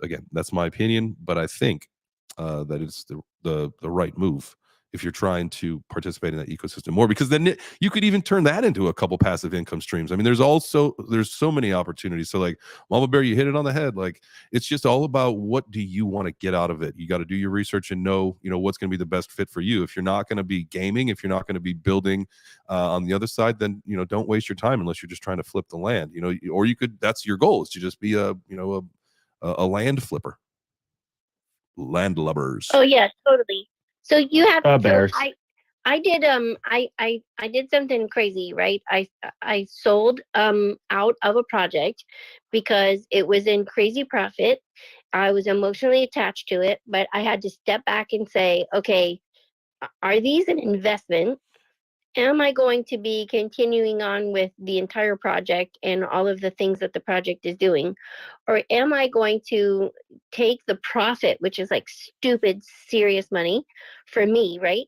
my opinion, but I think that it's the right move if you're trying to participate in that ecosystem more, because then you could even turn that into a couple passive income streams. I mean, there's so many opportunities. So like Mama Bear, you hit it on the head. Like, it's just all about what do you want to get out of it. You got to do your research and know, what's going to be the best fit for you. If you're not going to be gaming, if you're not going to be building on the other side, then, don't waste your time unless you're just trying to flip the land, or you could, that's your goal, is to just be a land flipper. Land lubbers. Oh yeah, totally. So you have bears. I did something crazy, right? I sold out of a project because it was in crazy profit. I was emotionally attached to it, but I had to step back and say, okay, are these an investment? Am I going to be continuing on with the entire project and all of the things that the project is doing? Or am I going to take the profit, which is like stupid, serious money for me, right?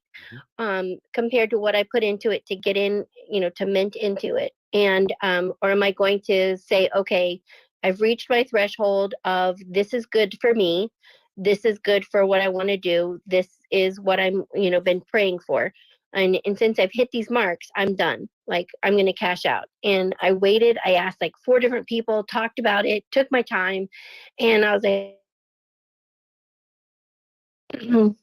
Compared to what I put into it to get in, to mint into it. And, or am I going to say, okay, I've reached my threshold of this is good for me. This is good for what I want to do. This is what I'm, been praying for. And since I've hit these marks, I'm done. Like, I'm going to cash out. And I waited. I asked like 4 different people, talked about it, took my time. And I was like,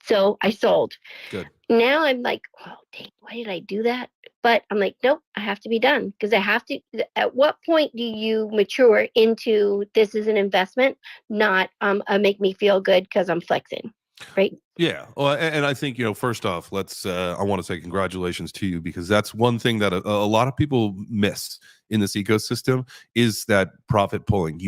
so I sold. Good. Now I'm like, oh, dang, why did I do that? But I'm like, nope, I have to be done, because I have to. At what point do you mature into this is an investment, not make me feel good because I'm flexing, right? Yeah. Well, and I think, first off, I want to say congratulations to you, because that's one thing that a lot of people miss in this ecosystem, is that profit pulling.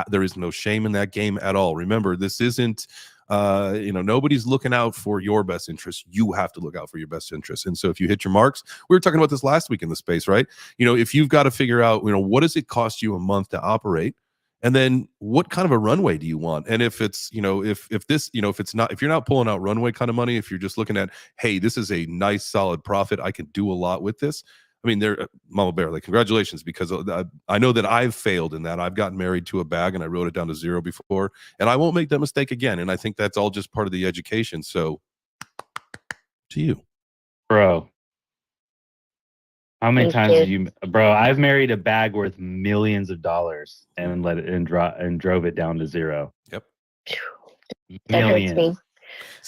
There is no shame in that game at all. Remember, this isn't, nobody's looking out for your best interest. You have to look out for your best interest. And so if you hit your marks, we were talking about this last week in the space, right? If you've got to figure out, what does it cost you a month to operate? And then what kind of a runway do you want? And if it's, if you're not pulling out runway kind of money, if you're just looking at, hey, this is a nice solid profit, I can do a lot with this. I mean, Mama Bear, like, congratulations, because I know that I've failed in that. I've gotten married to a bag and I wrote it down to 0 before, and I won't make that mistake again. And I think that's all just part of the education. So to you, bro. How many times did you, bro? I've married a bag worth millions of dollars and let it and drove it down to 0. Yep. That hurts me.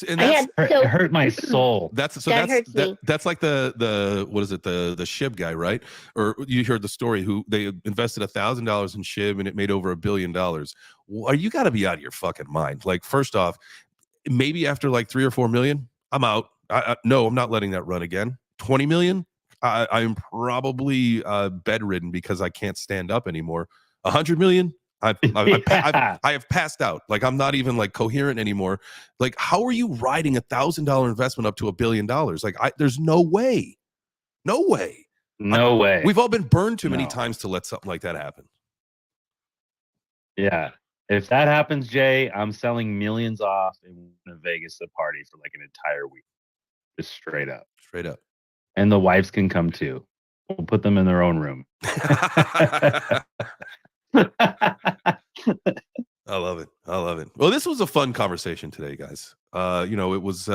And I that's had It so hurt my soul. that's That hurts me. that's like the what is it, the SHIB guy, right? Or you heard the story who they invested $1,000 in SHIB and it made over $1 billion. Well, you got to be out of your fucking mind. Like, first off, maybe after like 3 or 4 million, I'm out. No, I'm not letting that run again. 20 million, I'm probably bedridden because I can't stand up anymore. 100 million, I have passed out. Like, I'm not even like coherent anymore. Like, how are you riding $1,000 investment up to $1 billion? Like, there's no way. No way. No way. We've all been burned too many No. times to let something like that happen. Yeah. If that happens, Jay, I'm selling millions off in Vegas to party for like an entire week. Just straight up. Straight up. And the wives can come too. We'll put them in their own room. I love it. I love it. Well, this was a fun conversation today, guys. It was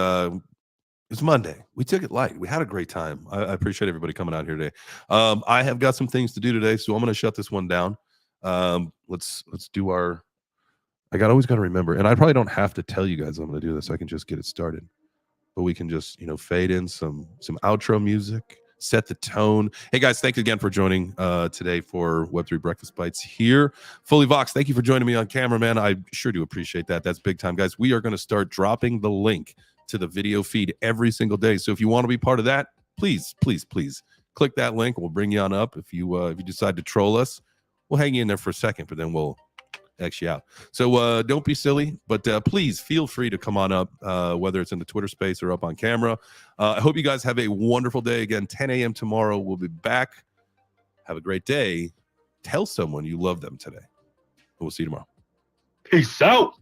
Monday. We took it light. We had a great time. I appreciate everybody coming out here today. I have got some things to do today, so I'm going to shut this one down. Let's do our. Always got to remember, and I probably don't have to tell you guys I'm going to do this. I can just get it started, but we can just fade in some outro music, set the tone. Hey guys, thanks again for joining today for Web3 Breakfast Bites here. Fully Vox, thank you for joining me on camera, man. I sure do appreciate that. That's big time, guys. We are going to start dropping the link to the video feed every single day. So if you want to be part of that, please click that link. We'll bring you on up. If you decide to troll us, we'll hang you in there for a second, but then we'll X you out. So don't be silly, but please feel free to come on up, whether it's in the Twitter space or up on camera. I hope you guys have a wonderful day. Again, 10 a.m. tomorrow. We'll be back. Have a great day. Tell someone you love them today. We'll see you tomorrow. Peace out.